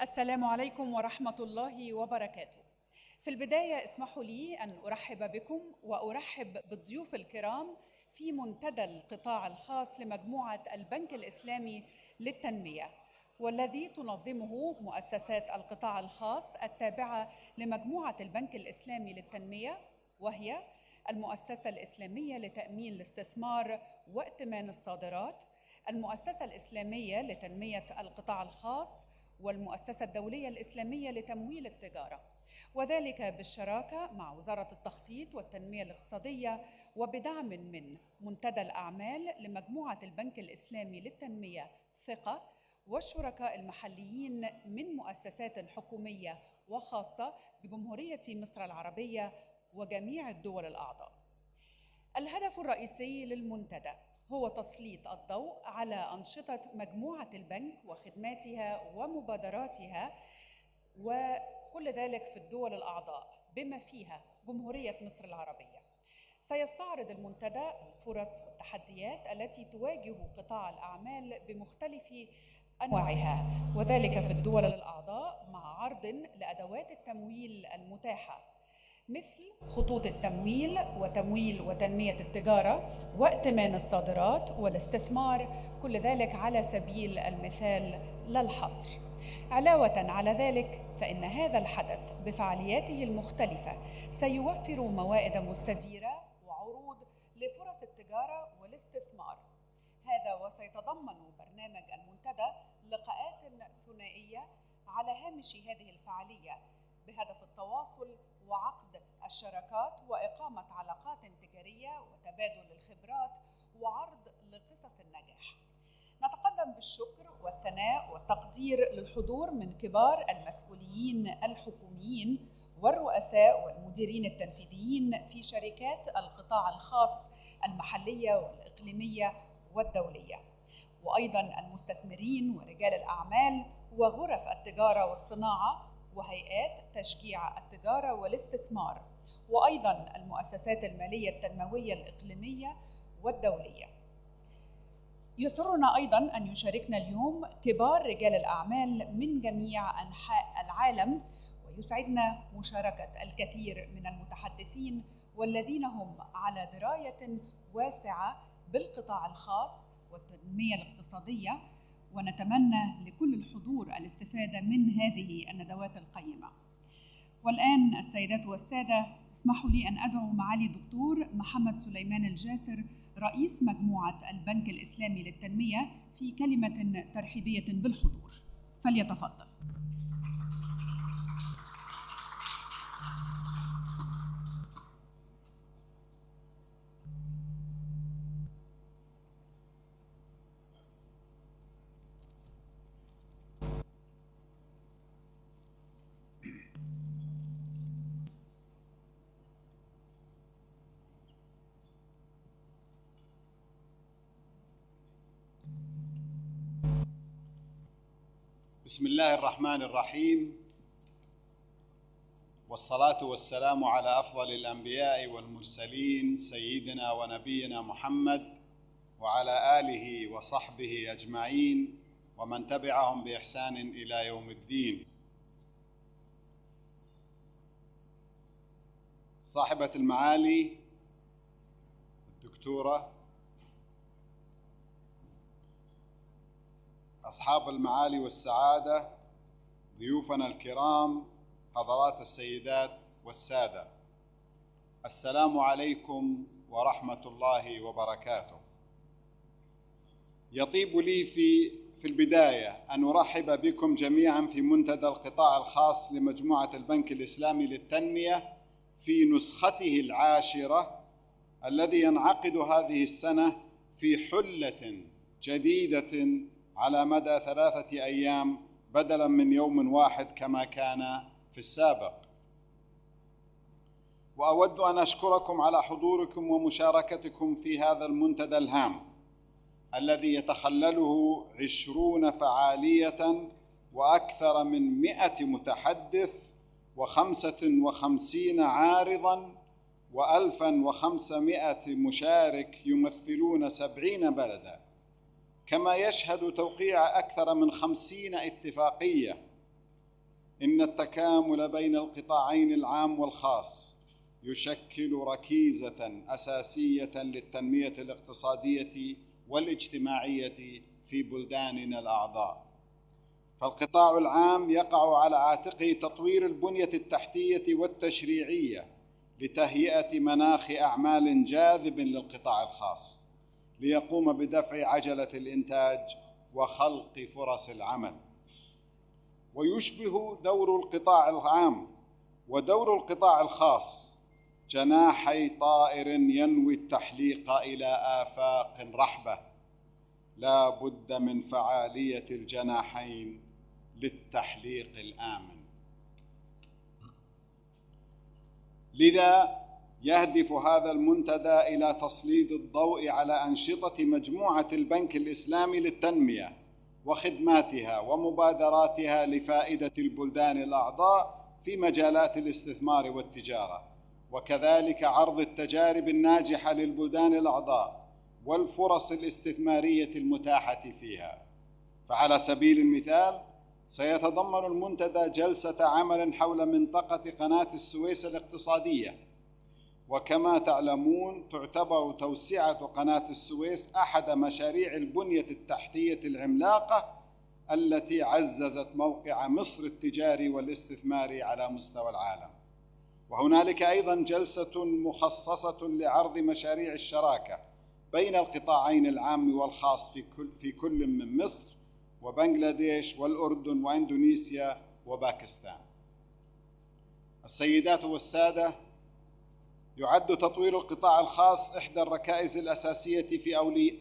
السلام عليكم ورحمة الله وبركاته. في البداية اسمحوا لي أن أرحب بكم وأرحب بالضيوف الكرام في منتدى القطاع الخاص لمجموعة البنك الإسلامي للتنمية، والذي تنظمه مؤسسات القطاع الخاص التابعة لمجموعة البنك الإسلامي للتنمية، وهي المؤسسة الإسلامية لتأمين الاستثمار وائتمان الصادرات، المؤسسة الإسلامية لتنمية القطاع الخاص، والمؤسسة الدولية الإسلامية لتمويل التجارة، وذلك بالشراكة مع وزارة التخطيط والتنمية الاقتصادية وبدعم من منتدى الأعمال لمجموعة البنك الإسلامي للتنمية ثقة، والشركاء المحليين من مؤسسات حكومية وخاصة بجمهورية مصر العربية وجميع الدول الأعضاء. الهدف الرئيسي للمنتدى هو تسليط الضوء على أنشطة مجموعة البنك وخدماتها ومبادراتها وكل ذلك في الدول الأعضاء بما فيها جمهورية مصر العربية. سيستعرض المنتدى الفرص والتحديات التي تواجه قطاع الأعمال بمختلف أنواعها، وذلك في الدول الأعضاء مع عرض لأدوات التمويل المتاحة مثل خطوط التمويل وتمويل وتنمية التجارة وائتمان الصادرات والاستثمار، كل ذلك على سبيل المثال لا الحصر. علاوة على ذلك فإن هذا الحدث بفعالياته المختلفة سيوفر موائد مستديرة وعروض لفرص التجارة والاستثمار. هذا وسيتضمن برنامج المنتدى لقاءات ثنائية على هامش هذه الفعالية بهدف التواصل وعقد الشراكات وإقامة علاقات تجارية وتبادل الخبرات وعرض لقصص النجاح. نتقدم بالشكر والثناء والتقدير للحضور من كبار المسؤولين الحكوميين والرؤساء والمديرين التنفيذيين في شركات القطاع الخاص المحلية والإقليمية والدولية، وأيضاً المستثمرين ورجال الأعمال وغرف التجارة والصناعة وهيئات تشجيع التجارة والاستثمار، وأيضاً المؤسسات المالية التنموية الإقليمية والدولية. يسرنا أيضاً أن يشاركنا اليوم كبار رجال الأعمال من جميع أنحاء العالم، ويسعدنا مشاركة الكثير من المتحدثين والذين هم على دراية واسعة بالقطاع الخاص والتنمية الاقتصادية، ونتمنى لكل الحضور الاستفادة من هذه الندوات القيمة. والآن السيدات والسادة، اسمحوا لي أن أدعو معالي الدكتور محمد سليمان الجاسر رئيس مجموعة البنك الإسلامي للتنمية في كلمة ترحيبية بالحضور، فليتفضل. بسم الله الرحمن الرحيم، والصلاة والسلام على أفضل الأنبياء والمرسلين سيدنا ونبينا محمد وعلى آله وصحبه أجمعين ومن تبعهم بإحسان إلى يوم الدين. صاحبة المعالي الدكتورة، أصحاب المعالي والسعادة، ضيوفنا الكرام، حضرات السيدات والسادة، السلام عليكم ورحمة الله وبركاته. يطيب لي في البداية أن أرحب بكم جميعا في منتدى القطاع الخاص لمجموعة البنك الإسلامي للتنمية في نسخته العاشرة، الذي ينعقد هذه السنة في حلة جديدة على مدى 3 أيام بدلاً من يوم واحد كما كان في السابق. وأود أن أشكركم على حضوركم ومشاركتكم في هذا المنتدى الهام الذي يتخلله 20 فعالية وأكثر من 100 متحدث و55 عارضاً و1500 مشارك يمثلون 70 بلداً، كما يشهد توقيع أكثر من 50 اتفاقية إن التكامل بين القطاعين العام والخاص يشكل ركيزة أساسية للتنمية الاقتصادية والاجتماعية في بلداننا الأعضاء. فالقطاع العام يقع على عاتقه تطوير البنية التحتية والتشريعية لتهيئة مناخ أعمال جاذب للقطاع الخاص ليقوم بدفع عجلة الإنتاج وخلق فرص العمل. ويشبه دور القطاع العام ودور القطاع الخاص جناحي طائر ينوي التحليق إلى آفاق رحبة، لا بد من فعالية الجناحين للتحليق الآمن. لذا يهدف هذا المنتدى إلى تسليط الضوء على أنشطة مجموعة البنك الإسلامي للتنمية وخدماتها ومبادراتها لفائدة البلدان الأعضاء في مجالات الاستثمار والتجارة، وكذلك عرض التجارب الناجحة للبلدان الأعضاء والفرص الاستثمارية المتاحة فيها. فعلى سبيل المثال سيتضمن المنتدى جلسة عمل حول منطقة قناة السويس الاقتصادية، وكما تعلمون تعتبر توسعة قناة السويس أحد مشاريع البنية التحتية العملاقة التي عززت موقع مصر التجاري والاستثماري على مستوى العالم. وهنالك أيضاً جلسة مخصصة لعرض مشاريع الشراكة بين القطاعين العام والخاص في كل من مصر وبنغلاديش والأردن وإندونيسيا وباكستان. السيدات والسادة، يعد تطوير القطاع الخاص إحدى الركائز الأساسية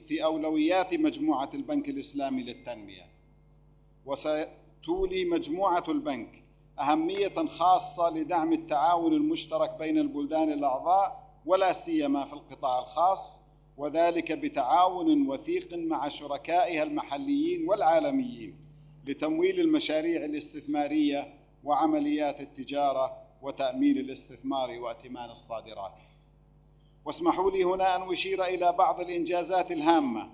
في أولويات مجموعة البنك الإسلامي للتنمية، وستولي مجموعة البنك أهمية خاصة لدعم التعاون المشترك بين البلدان الأعضاء ولا سيما في القطاع الخاص، وذلك بتعاون وثيق مع شركائها المحليين والعالميين لتمويل المشاريع الاستثمارية وعمليات التجارة وتأمين الاستثمار وائتمان الصادرات. واسمحوا لي هنا أن أشير إلى بعض الإنجازات الهامة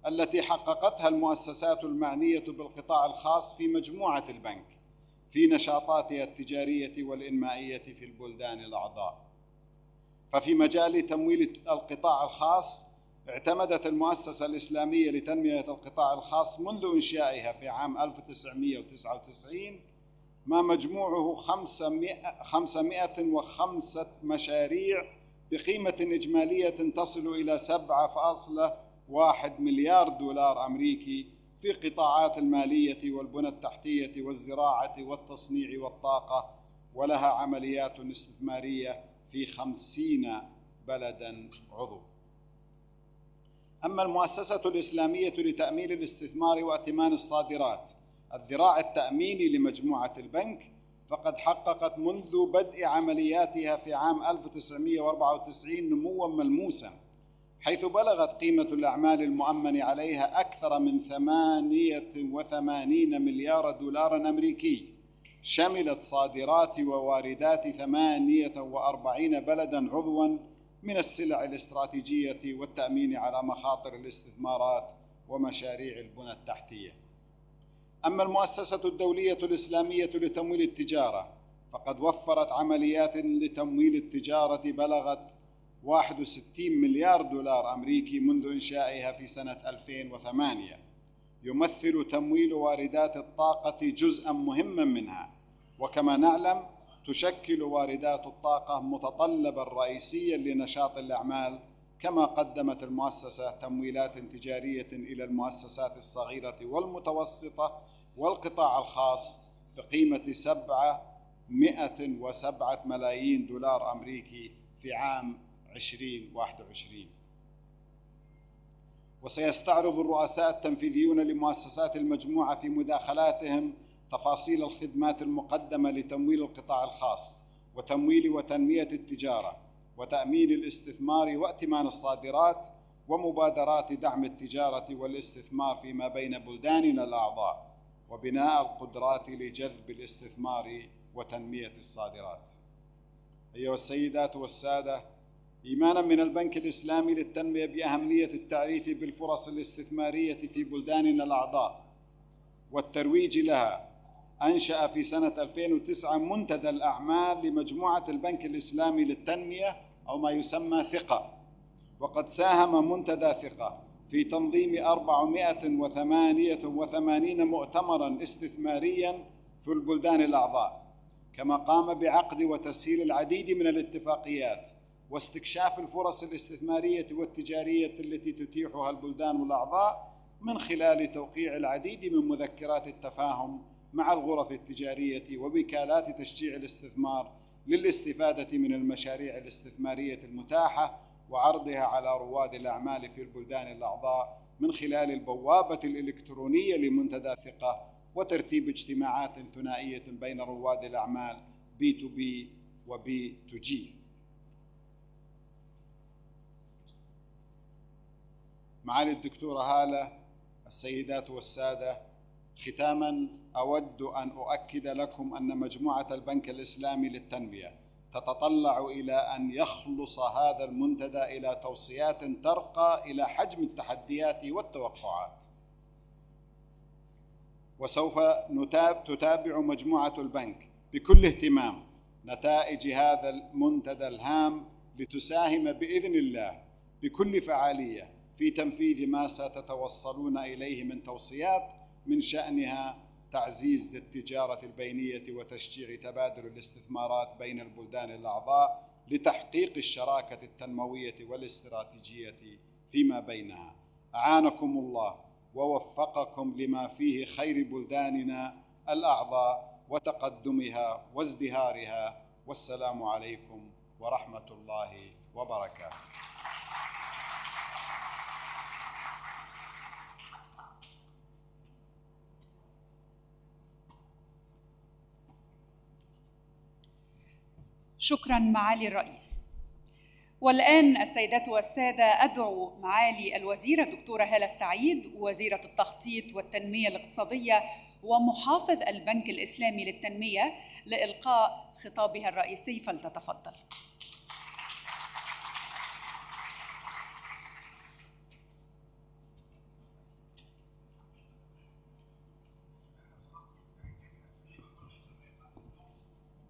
التي حققتها المؤسسات المعنية بالقطاع الخاص في مجموعة البنك في نشاطاتها التجارية والإنمائية في البلدان الأعضاء. ففي مجال تمويل القطاع الخاص اعتمدت المؤسسة الإسلامية لتنمية القطاع الخاص منذ إنشائها في عام 1999 ما مجموعه 505 مشاريع بقيمة إجمالية تصل إلى 7.1 مليار دولار أمريكي في قطاعات المالية والبنى التحتية والزراعة والتصنيع والطاقة، ولها عمليات استثمارية في 50 بلداً عضو. أما المؤسسة الإسلامية لتأمين الاستثمار وائتمان الصادرات الذراع التأميني لمجموعة البنك، فقد حققت منذ بدء عملياتها في عام 1994 نمواً ملموساً، حيث بلغت قيمة الأعمال المؤمن عليها أكثر من 88 مليار دولار أمريكي، شملت صادرات وواردات 48 بلداً عضواً من السلع الاستراتيجية والتأمين على مخاطر الاستثمارات ومشاريع البنى التحتية. أما المؤسسة الدولية الإسلامية لتمويل التجارة فقد وفرت عمليات لتمويل التجارة بلغت 61 مليار دولار أمريكي منذ إنشائها في سنة 2008. يمثل تمويل واردات الطاقة جزءاً مهماً منها، وكما نعلم تشكل واردات الطاقة متطلباً رئيسياً لنشاط الأعمال، كما قدمت المؤسسة تمويلات تجارية إلى المؤسسات الصغيرة والمتوسطة والقطاع الخاص بقيمة 707 ملايين دولار أمريكي في عام 2021. وسيستعرض الرؤساء التنفيذيون لمؤسسات المجموعة في مداخلاتهم تفاصيل الخدمات المقدمة لتمويل القطاع الخاص وتمويل وتنمية التجارة وتأمين الاستثمار وائتمان الصادرات ومبادرات دعم التجارة والاستثمار فيما بين بلداننا الأعضاء وبناء القدرات لجذب الاستثمار وتنمية الصادرات. أيها السيدات والسادة، إيماناً من البنك الإسلامي للتنمية بأهمية التعريف بالفرص الاستثمارية في بلداننا الأعضاء والترويج لها أنشأ في سنة 2009 منتدى الأعمال لمجموعة البنك الإسلامي للتنمية أو ما يسمى ثقة، وقد ساهم منتدى ثقة في تنظيم 488 مؤتمراً استثمارياً في البلدان الأعضاء، كما قام بعقد وتسهيل العديد من الاتفاقيات واستكشاف الفرص الاستثمارية والتجارية التي تتيحها البلدان الأعضاء من خلال توقيع العديد من مذكرات التفاهم مع الغرف التجارية ووكالات تشجيع الاستثمار للاستفادة من المشاريع الاستثمارية المتاحة وعرضها على رواد الأعمال في البلدان الأعضاء من خلال البوابة الإلكترونية لمنتدى ثقة وترتيب اجتماعات ثنائية بين رواد الأعمال B2B و B2G. معالي الدكتورة هالة، السيدات والسادة، ختاماً أود أن أؤكد لكم أن مجموعة البنك الإسلامي للتنمية تتطلع إلى أن يخلص هذا المنتدى إلى توصيات ترقى إلى حجم التحديات والتوقعات. وسوف تتابع مجموعة البنك بكل اهتمام نتائج هذا المنتدى الهام لتساهم بإذن الله بكل فعالية في تنفيذ ما ستتوصلون إليه من توصيات من شأنها تعزيز التجارة البينية وتشجيع تبادل الاستثمارات بين البلدان الأعضاء لتحقيق الشراكة التنموية والاستراتيجية فيما بينها. أعانكم الله ووفقكم لما فيه خير بلداننا الأعضاء وتقدمها وازدهارها، والسلام عليكم ورحمة الله وبركاته. شكراً معالي الرئيس. والآن السيدات والسادة، أدعو معالي الوزيرة الدكتورة هالة السعيد وزيرة التخطيط والتنمية الاقتصادية ومحافظ البنك الإسلامي للتنمية لإلقاء خطابها الرئيسي، فلتتفضل.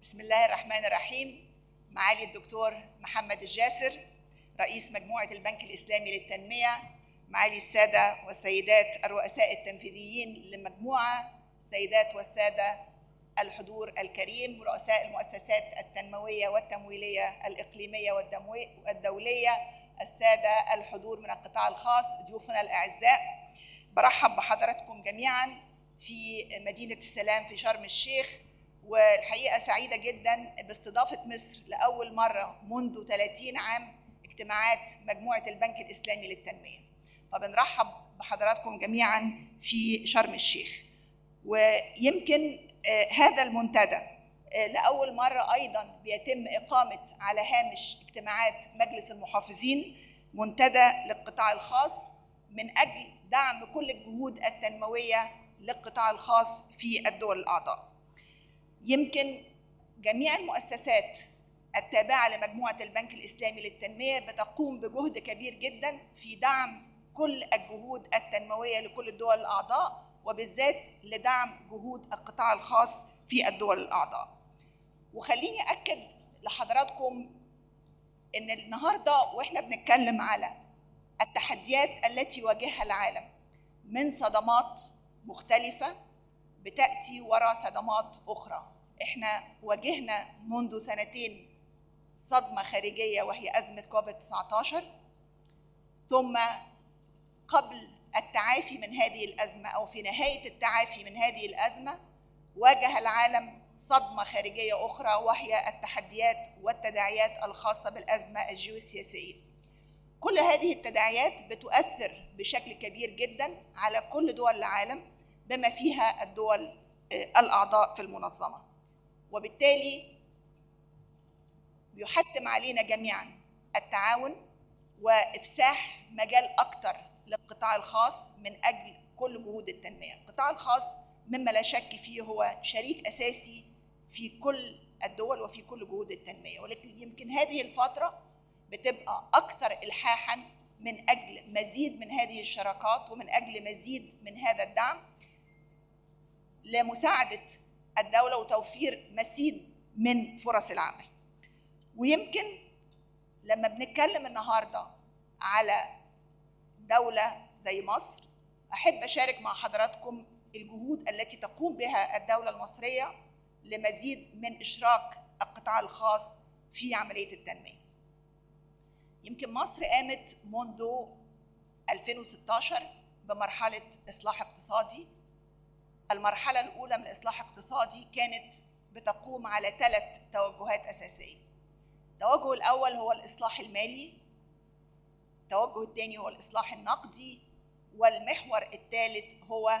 بسم الله الرحمن الرحيم. معالي الدكتور محمد الجاسر رئيس مجموعة البنك الإسلامي للتنمية، معالي السادة والسيدات الرؤساء التنفيذيين للمجموعة، السيدات والسادة الحضور الكريم، رؤساء المؤسسات التنموية والتمويلية الإقليمية والدولية، السادة الحضور من القطاع الخاص، ضيوفنا الأعزاء، برحب بحضراتكم جميعاً في مدينة السلام في شرم الشيخ. والحقيقة سعيدة جداً باستضافة مصر لأول مرة منذ 30 عام اجتماعات مجموعة البنك الإسلامي للتنمية، فبنرحب بحضراتكم جميعاً في شرم الشيخ. ويمكن هذا المنتدى لأول مرة أيضاً بيتم إقامة على هامش اجتماعات مجلس المحافظين منتدى للقطاع الخاص من أجل دعم كل الجهود التنموية للقطاع الخاص في الدول الأعضاء. يمكن جميع المؤسسات التابعة لمجموعة البنك الإسلامي للتنمية بتقوم بجهد كبير جداً في دعم كل الجهود التنموية لكل الدول الأعضاء، وبالذات لدعم جهود القطاع الخاص في الدول الأعضاء. وخليني أكد لحضراتكم إن النهاردة وإحنا بنتكلم على التحديات التي يواجهها العالم من صدمات مختلفة بتأتي وراء صدمات أخرى. إحنا واجهنا منذ سنتين صدمة خارجية وهي أزمة كوفيد-19، ثم قبل التعافي من هذه الأزمة أو في نهاية التعافي من هذه الأزمة واجه العالم صدمة خارجية أخرى وهي التحديات والتداعيات الخاصة بالأزمة الجيوسياسية. كل هذه التداعيات بتؤثر بشكل كبير جدا على كل دول العالم بما فيها الدول الأعضاء في المنظمة، وبالتالي يحتم علينا جميعا التعاون وإفساح مجال أكثر للقطاع الخاص من أجل كل جهود التنمية. القطاع الخاص مما لا شك فيه هو شريك أساسي في كل الدول وفي كل جهود التنمية، ولكن يمكن هذه الفترة بتبقى أكثر إلحاحاً من أجل مزيد من هذه الشراكات ومن أجل مزيد من هذا الدعم لمساعدة الدولة وتوفير مزيد من فرص العمل. ويمكن لما بنتكلم النهاردة على دولة زي مصر، أحب أشارك مع حضراتكم الجهود التي تقوم بها الدولة المصرية لمزيد من إشراك القطاع الخاص في عملية التنمية. يمكن مصر قامت منذ 2016 بمرحلة إصلاح اقتصادي. المرحلة الأولى من الإصلاح الاقتصادي كانت بتقوم على 3 توجهات أساسية. التوجه الأول هو الإصلاح المالي، التوجه الثاني هو الإصلاح النقدي، والمحور الثالث هو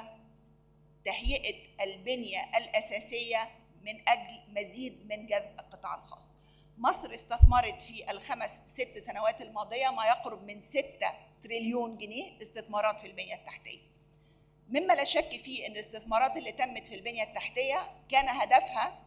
تهيئة البنية الأساسية من أجل مزيد من جذب القطاع الخاص. مصر استثمرت في ال5-6 سنوات الماضية ما يقرب من 6 تريليون جنيه استثمارات في البنية التحتية، مما لا شك فيه أن الاستثمارات اللي تمت في البنية التحتية كان هدفها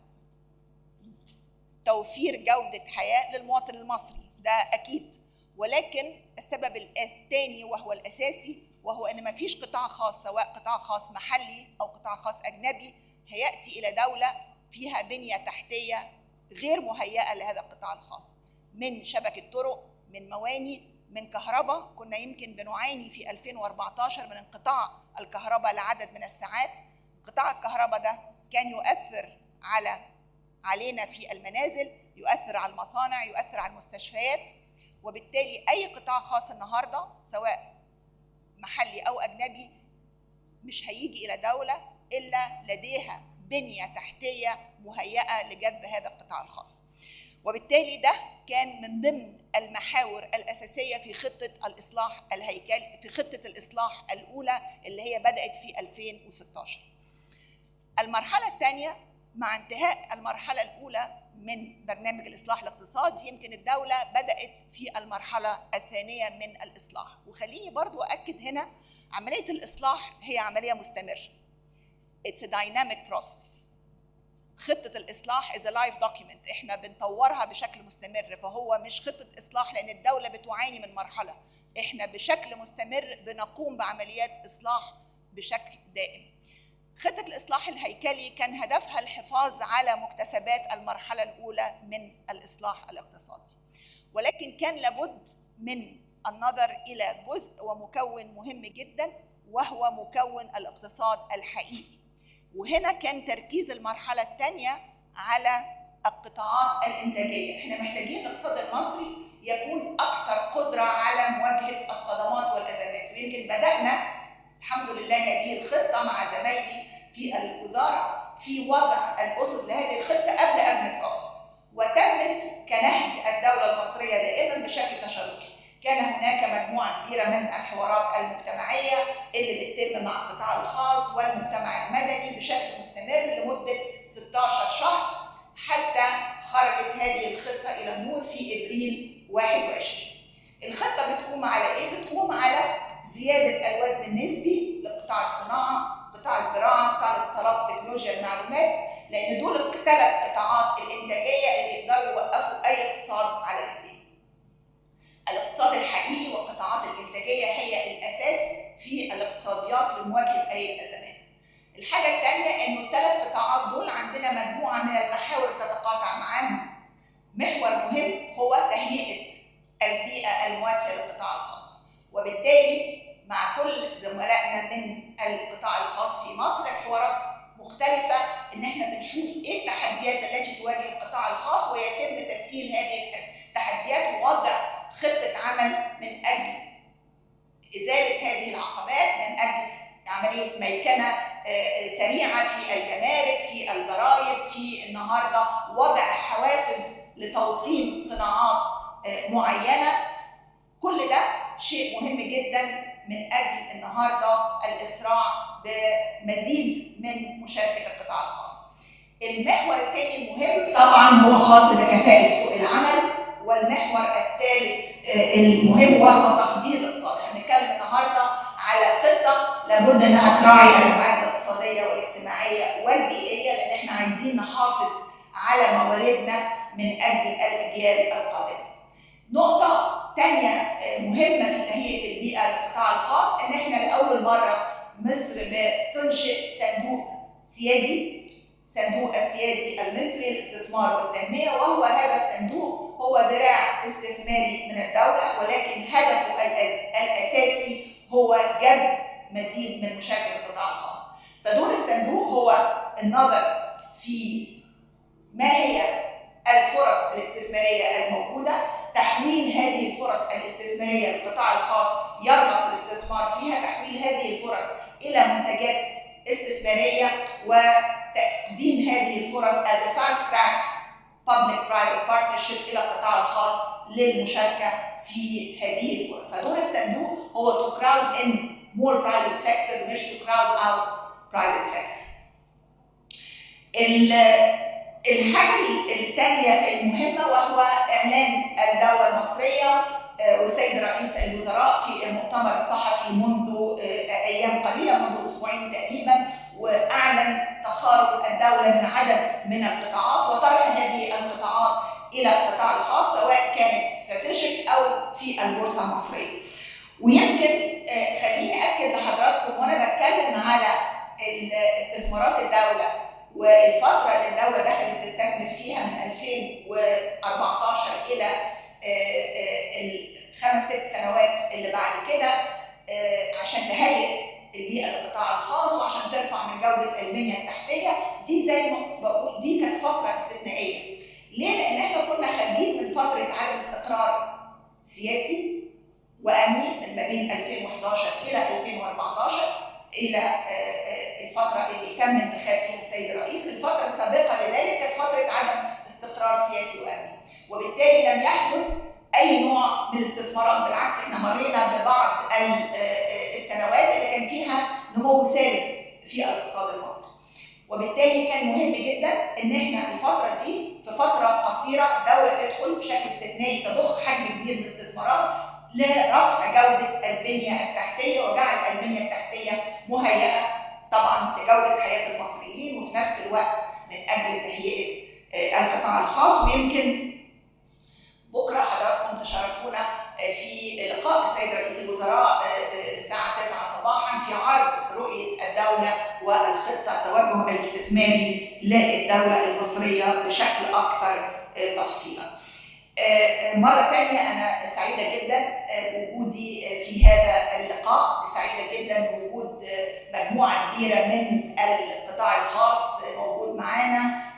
توفير جودة حياة للمواطن المصري، ده أكيد. ولكن السبب الثاني وهو الأساسي وهو أن ما فيش قطاع خاص، سواء قطاع خاص محلي أو قطاع خاص أجنبي، هيأتي إلى دولة فيها بنية تحتية غير مهيئة لهذا القطاع الخاص، من شبكة طرق، من مواني، من كهرباء. كنا يمكن بنعاني في 2014 من انقطاع الكهرباء لعدد من الساعات. انقطاع الكهرباء ده كان يؤثر علينا في المنازل، يؤثر على المصانع، يؤثر على المستشفيات. وبالتالي أي قطاع خاص النهاردة سواء محلي أو أجنبي مش هيجي إلى دولة إلا لديها بنية تحتية مهيئة لجذب هذا القطاع الخاص. وبالتالي ده كان من ضمن المحاور الأساسية في خطة الإصلاح الهيكلي، في خطة الإصلاح الأولى اللي هي بدأت في 2016. المرحلة الثانية مع انتهاء المرحلة الأولى من برنامج الإصلاح الاقتصادي، يمكن الدولة بدأت في المرحلة الثانية من الإصلاح. وخليني برضو أؤكد هنا، عملية الإصلاح هي عملية مستمرة. It's a dynamic process. خطة الإصلاح is a live document، إحنا بنطورها بشكل مستمر، فهو مش خطة إصلاح لأن الدولة بتعاني من مرحلة، إحنا بشكل مستمر بنقوم بعمليات إصلاح بشكل دائم. خطة الإصلاح الهيكلي كان هدفها الحفاظ على مكتسبات المرحلة الأولى من الإصلاح الاقتصادي، ولكن كان لابد من النظر إلى جزء ومكون مهم جدا وهو مكون الاقتصاد الحقيقي. وهنا كان تركيز المرحلة الثانية على القطاعات الإنتاجية. احنا محتاجين الاقتصاد المصري يكون أكثر قدرة على مواجهة الصدمات والأزمات، ويمكن بدأنا الحمد لله هذه الخطة مع زمايلي في الوزارة في وضع الأسس لهذه الخطة قبل أزمة كوفيد، وتمت كنهج الدولة المصرية دائما بشكل تشاركي. كان هناك مجموعة كبيرة من الحوارات المجتمعية اللي بتتم مع القطاع الخاص والمجتمع المدني بشكل مستمر لمدة 16 شهر حتى خرجت هذه الخطة إلى النور في إبريل 21. الخطة بتقوم على إيه؟ بتقوم على زيادة الوزن النسبي لقطاع الصناعة، قطاع الزراعة، قطاع الاتصالات، تكنولوجيا المعلومات، لأن دول ال3 قطاعات الإنتاجية اللي يقدروا يوقفوا أي اقتصاد على رجليه. الاقتصاد الحقيقي والقطاعات الإنتاجية هي الأساس في الاقتصاديات لمواجهة أي الأزمات. الحاجة الثانية إنه ال3 قطاعات دول عندنا مجموعة من المحاور تتقاطع معاهم. محور مهم هو تهيئة البيئة المواتية للقطاع الخاص، وبالتالي مع كل زملائنا من القطاع الخاص في مصر الحوارات مختلفة إن احنا بنشوف إيه التحديات التي تواجه القطاع الخاص ويتم تسهيل هذه التحديات ووضع خطة عمل من أجل إزالة هذه العقبات، من أجل عملية ميكنة سريعة في الجمارك، في الضرائب، في النهارده وضع حوافز لتوطين صناعات معينة. كل ده شيء مهم جدا من أجل النهارده الإسراع بمزيد من مشاركة القطاع الخاص. المحور الثاني المهم طبعا هو خاص بكفاءة سوق العمل، والمحور الثالث المهم وهو تخدير الاقتصاد. هنتكلم النهارده على خطه لابد انها تراعي الابعاد الاقتصاديه والاجتماعيه والبيئيه، لان احنا عايزين نحافظ على مواردنا من اجل الاجيال القادمه. نقطه ثانيه مهمه في تهيئه البيئه للقطاع الخاص ان احنا لاول مره مصر بتنشئ صندوق سيادي. صندوق السيادي المصري للاستثمار والتنمية، وهو هذا الصندوق هو ذراع استثماري من الدولة، ولكن هدفه الأساسي هو جذب مزيد من مشاركة القطاع الخاص. فدور الصندوق هو النظر في ما هي الفرص الاستثمارية الموجودة، تحويل هذه الفرص الاستثمارية للقطاع الخاص يرغب في الاستثمار فيها، تحويل هذه الفرص إلى منتجات استثمارية، وتقديم هذه الفرص as a fast track public-private partnership إلى القطاع الخاص للمشاركة في هذه الفرص. فدور الصندوق هو to crowd in more private sector مش to crowd out private sector. الحاجة الثانية المهمة وهو إعلان الدولة المصرية والسيد رئيس الوزراء في المؤتمر الصحفي منذ أيام قليلة، منذ أسبوعين تقريبا، وأعلن تخارج الدولة من عدد من القطاعات وطرح هذه القطاعات إلى القطاع الخاص، سواء كانت استراتيجيك أو في البورصة المصرية. ويمكن خليني أكد لحضراتكم وأنا بتكلم على استثمارات الدولة والفترة اللي الدولة دخلت تستثمر فيها من 2014 إلى ال5-6 سنوات اللي بعد كده عشان تهيئ البيئة للقطاع الخاص وعشان ترفع من جودة البنية التحتية دي، زي ما بقول دي كانت فترة استثنائية. ليه؟ لأن احنا كنا خارجين من فترة عدم استقرار سياسي وأمني من ما بين 2011 إلى 2014 إلى الفترة اللي تم انتخاب فيها السيد الرئيس. الفترة السابقة لذلك كانت فترة عدم استقرار سياسي وأمني، وبالتالي لم يحدث أي نوع من الاستثمارات. بالعكس احنا مرينا ببعض السنوات اللي كان فيها نمو سالب في الاقتصاد المصري، وبالتالي كان مهم جدا ان احنا الفترة دي في فترة قصيرة دولة تدخل بشكل استثنائي تضخ حجم كبير من الاستثمارات لرفع جودة البنية التحتية وجعل البنية التحتية مهيئة طبعا لجودة حياة المصريين، وفي نفس الوقت من أجل تهيئة القطاع الخاص. ويمكن بكرة حضراتكم تشرفونا في لقاء السيد رئيس الوزراء الساعة 9 صباحا في عرض رؤية الدولة والخطة التوجه الاستثماري للدولة المصرية بشكل أكثر تفصيلا. مرة ثانية أنا سعيدة جدا بوجودي في هذا اللقاء، سعيدة جدا بوجود مجموعة كبيرة من القطاع الخاص موجود معانا.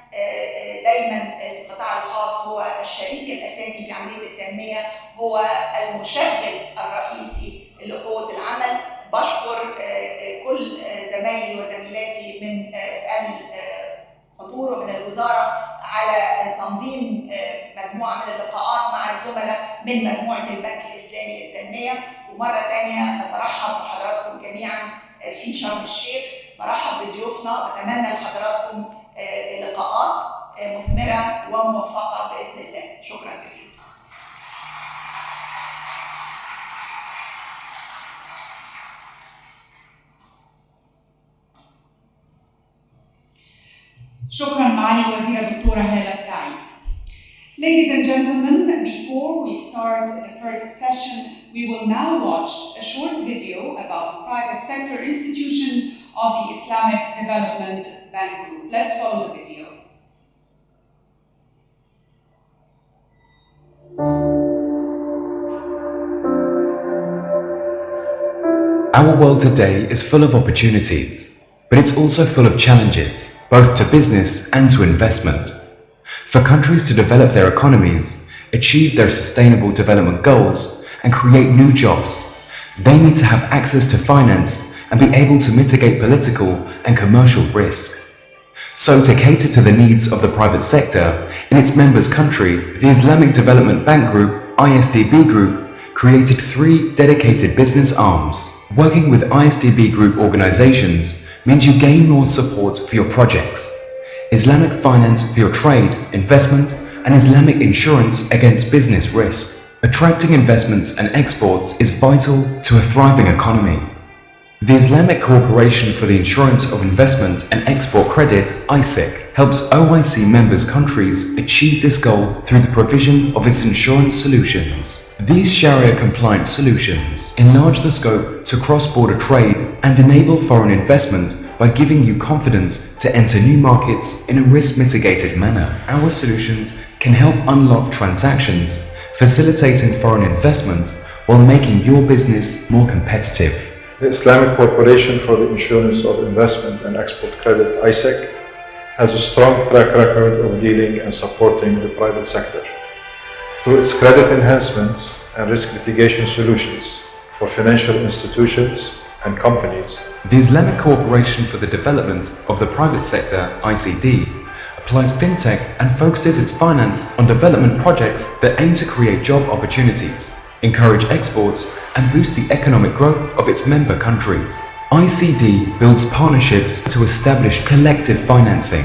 دايما القطاع الخاص هو الشريك الأساسي في عملية التنمية، هو المشغل الرئيسي لقوة العمل. بشكر كل زمايلي وزميلاتي من الحضور ومن الوزارة على تنظيم مجموعة من اللقاءات مع الزملاء من مجموعة البنك الإسلامي للتنمية. ومرة تانية برحب بحضراتكم جميعا في شرم الشيخ، برحب بضيوفنا، بتمنى لحضراتكم لقاءات مثمرة وموفقة بإذن الله. شكرا جزيلا. شكرا معالي الوزيرة دكتورة هالة سعيد. Ladies and gentlemen, before we start the first session, we will now watch a short video about the private sector institutions of the Islamic Development Bank Group. Let's follow the video. Our world today is full of opportunities, but it's also full of challenges, both to business and to investment. For countries to develop their economies, achieve their sustainable development goals, and create new jobs, they need to have access to finance and be able to mitigate political and commercial risk. So, to cater to the needs of the private sector in its members' country, the Islamic Development Bank Group, ISDB Group, created 3 dedicated business arms. Working with ISDB Group organizations means you gain more support for your projects, Islamic finance for your trade, investment, and Islamic insurance against business risk. Attracting investments and exports is vital to a thriving economy. The Islamic Corporation for the Insurance of Investment and Export Credit, ISIC, helps OIC members countries achieve this goal through the provision of its insurance solutions. These Sharia-compliant solutions enlarge the scope to cross-border trade and enable foreign investment by giving you confidence to enter new markets in a risk-mitigated manner. Our solutions can help unlock transactions, facilitating foreign investment while making your business more competitive. The Islamic Corporation for the Insurance of Investment and Export Credit, ISEC, has a strong track record of dealing and supporting the private sector through its credit enhancements and risk mitigation solutions for financial institutions and companies. The Islamic Corporation for the Development of the Private Sector, ICD, applies fintech and focuses its finance on development projects that aim to create job opportunities, encourage exports, and boost the economic growth of its member countries. ICD builds partnerships to establish collective financing.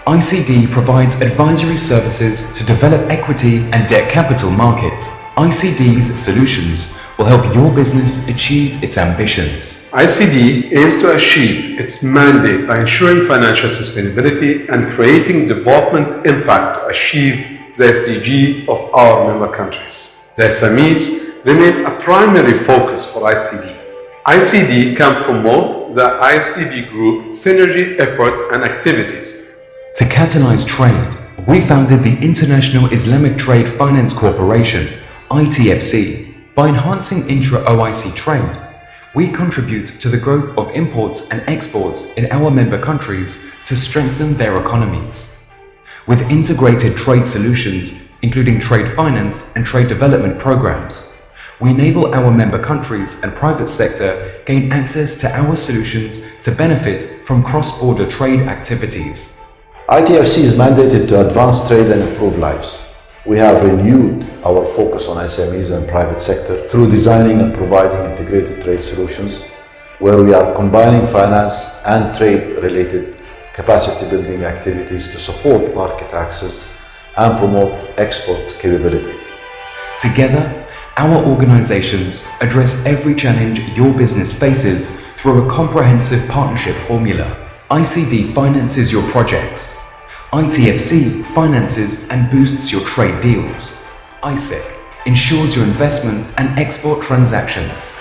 ICD provides advisory services to develop equity and debt capital markets. ICD's solutions will help your business achieve its ambitions. ICD aims to achieve its mandate by ensuring financial sustainability and creating development impact to achieve the SDG of our member countries. The SMEs remain a primary focus for ICD. ICD can promote the ISDB group synergy effort and activities. To catalyze trade, we founded the International Islamic Trade Finance Corporation, ITFC. By enhancing intra-OIC trade, we contribute to the growth of imports and exports in our member countries to strengthen their economies. With integrated trade solutions, including trade finance and trade development programs, we enable our member countries and private sector gain access to our solutions to benefit from cross-border trade activities. ITFC is mandated to advance trade and improve lives. We have renewed our focus on SMEs and private sector through designing and providing integrated trade solutions, where we are combining finance and trade-related capacity building activities to support market access and promote export capabilities. Together, our organizations address every challenge your business faces through a comprehensive partnership formula. ICD finances your projects. ITFC finances and boosts your trade deals. ISEC ensures your investment and export transactions.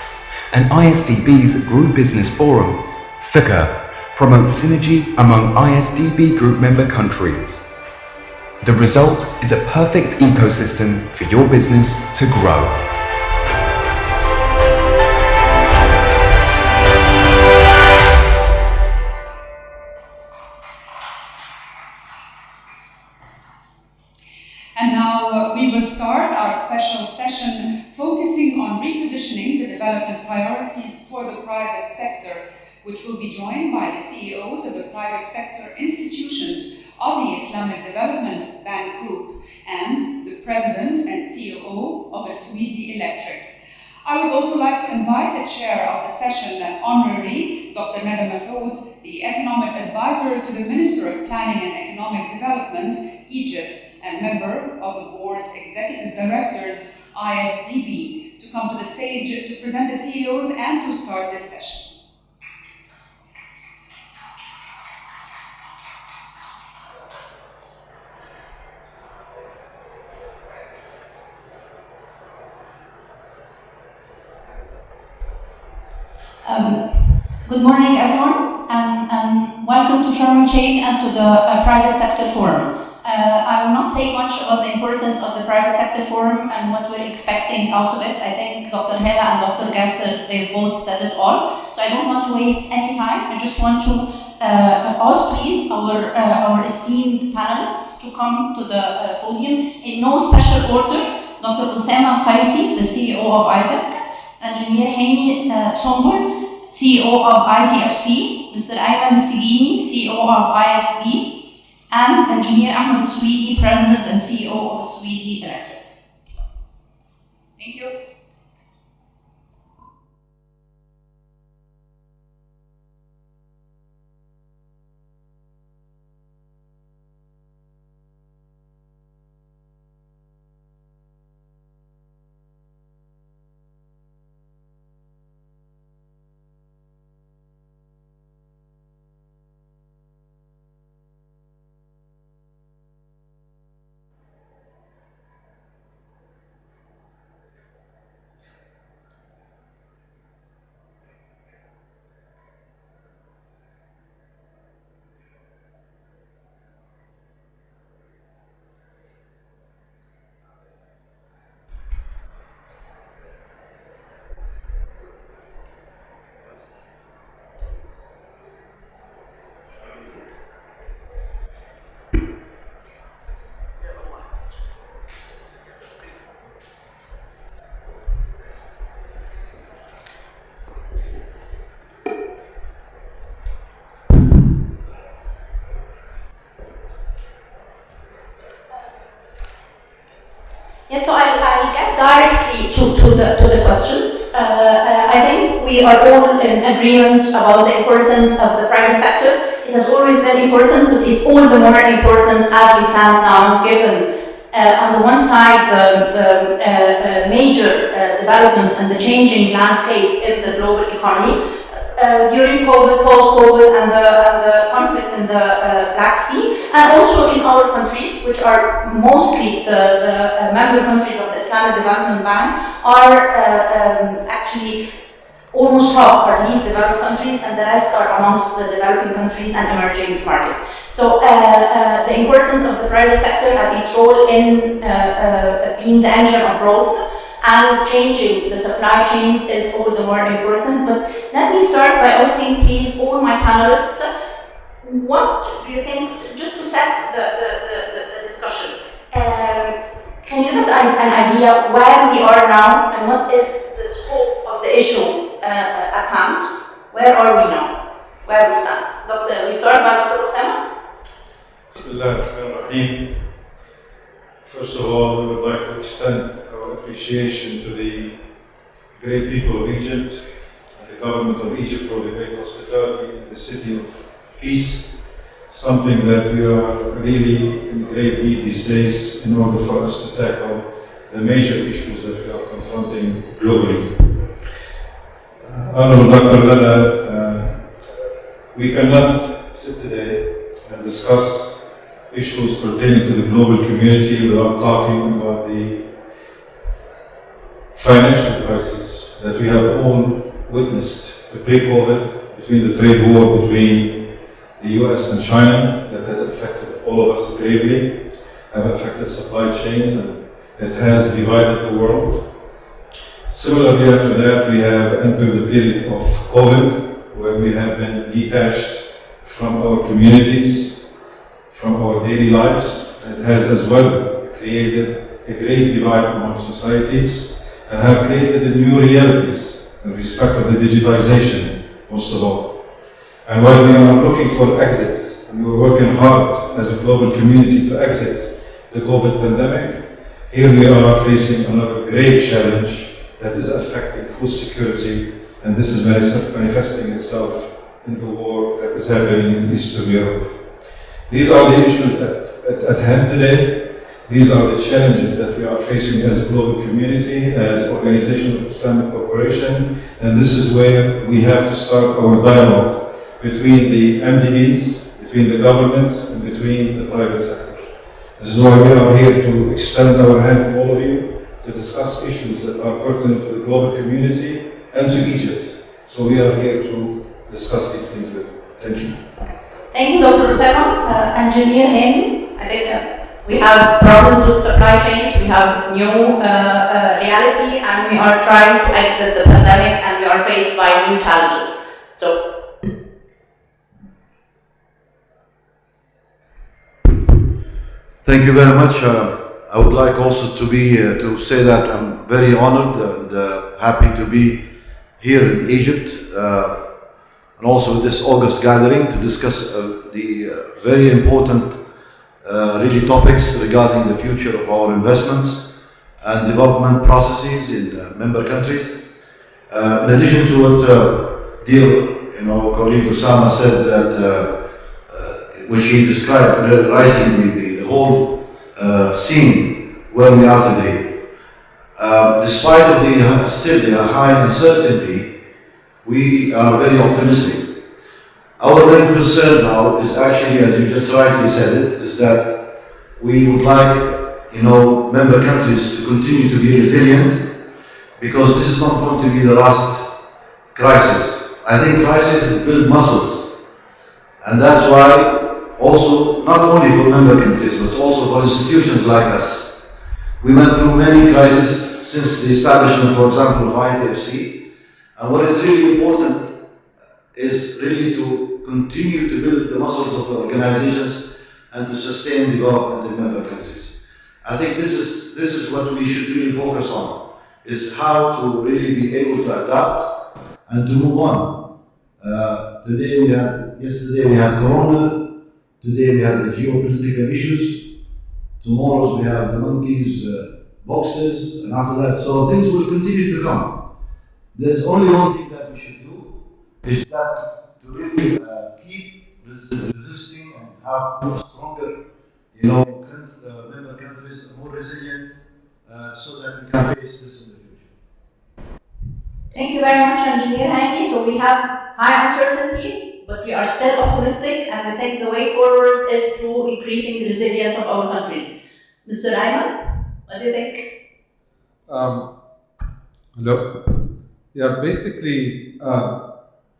And ISDB's Group Business Forum, FICA, promotes synergy among ISDB group member countries. The result is a perfect ecosystem for your business to grow. And now we will start our special session focusing on repositioning the development priorities for the private sector, which will be joined by the CEOs of the private sector institutions of the Islamic Development Bank Group and the President and CEO of Sweden Electric. I would also like to invite the chair of the session, Honorary Dr. Nada Masoud, the Economic Advisor to the Minister of Planning and Economic Development, Egypt, and member of the Board Executive Directors, ISDB, to come to the stage to present the CEOs and to start this session. Good morning, everyone, and welcome to Sharm el-Sheikh and to the Private Sector Forum. I will not say much about the importance of the Private Sector Forum and what we're expecting out of it. I think Dr. Hela and Dr. Gasser, they both said it all. So I don't want to waste any time. I just want to ask, please, our esteemed panelists to come to the podium in no special order. Dr. Oussama Qaisi, the CEO of ISEC, Engineer Hani Sombor, CEO of ITFC, Mr. Ayman Sigini, CEO of ISD, and Engineer Ahmed Swedi, President and CEO of Sweden Electric. Thank you. Yes, so I'll get directly to the questions. I think we are all in agreement about the importance of the private sector. It has always been important, but it's all the more important as we stand now, given on the one side the major developments and the changing landscape in the global economy. During COVID, post-COVID, and the conflict in the Black Sea, and also in our countries, which are mostly the member countries of the Islamic Development Bank, are actually almost half are least developed countries, and the rest are amongst the developing countries and emerging markets. So the importance of the private sector and its role in being the engine of growth and changing the supply chains is all the more important. But let me start by asking, please, all my panelists, what do you think, just to set the discussion, can you give us an idea where we are now and what is the scope of the issue at hand? Where are we now? Where we stand? We start by Dr. Osama. Bismillahirrahmanirrahim. First of all, we would like to extend our appreciation to the great people of Egypt and the government of Egypt for the great hospitality in the city of peace, something that we are really in grave need these days in order for us to tackle the major issues that we are confronting globally. Honorable Dr. Lada, we cannot sit today and discuss issues pertaining to the global community without talking about the financial crisis that we have all witnessed, the pre-COVID, between the trade war between the US and China that has affected all of us gravely, have affected supply chains, and it has divided the world. Similarly, after that, we have entered the period of COVID, where we have been detached from our communities, from our daily lives. It has as well created a great divide among societies and have created new realities in respect of the digitization, most of all. And while we are looking for exits, and we're working hard as a global community to exit the COVID pandemic, here we are facing another grave challenge that is affecting food security, and this is manifesting itself in the war that is happening in Eastern Europe. These are the issues at hand today. These are the challenges that we are facing as a global community, as Organization of Islamic Cooperation, and this is where we have to start our dialogue between the MDBs, between the governments, and between the private sector. This is why we are here to extend our hand to all of you to discuss issues that are pertinent to the global community and to Egypt. So we are here to discuss these things with you. Thank you. Thank you, Dr. Osama. Engineer Hani, I think we have problems with supply chains, we have new reality, and we are trying to exit the pandemic, and we are faced by new challenges. So. Thank you very much. I would like also to say that I'm very honored and happy to be here in Egypt and also with this August gathering to discuss the very important really topics regarding the future of our investments and development processes in member countries. In addition to what dear colleague Osama said, that which he described rightly the whole scene where we are today. Despite of the still high uncertainty, we are very optimistic. Our main concern now is actually, as you just rightly said it, is that we would like, member countries to continue to be resilient, because this is not going to be the last crisis. I think crisis build muscles, and that's why also, not only for member countries, but also for institutions like us. We went through many crises since the establishment, for example, of ITFC. And what is really important is really to continue to build the muscles of organizations and to sustain development in member countries. I think this is what we should really focus on, is how to really be able to adapt and to move on. Yesterday we had Corona. Today we have the geopolitical issues. Tomorrow we have the monkeys boxes, and after that. So things will continue to come. There's only one thing that we should do, is that to really keep resisting and have a stronger, member countries more resilient, so that we can face this in the future. Thank you very much, Engineer Hangi. So we have high uncertainty, but we are still optimistic, and we think the way forward is through increasing the resilience of our countries. Mr. Ayman, what do you think? Hello. Yeah, basically,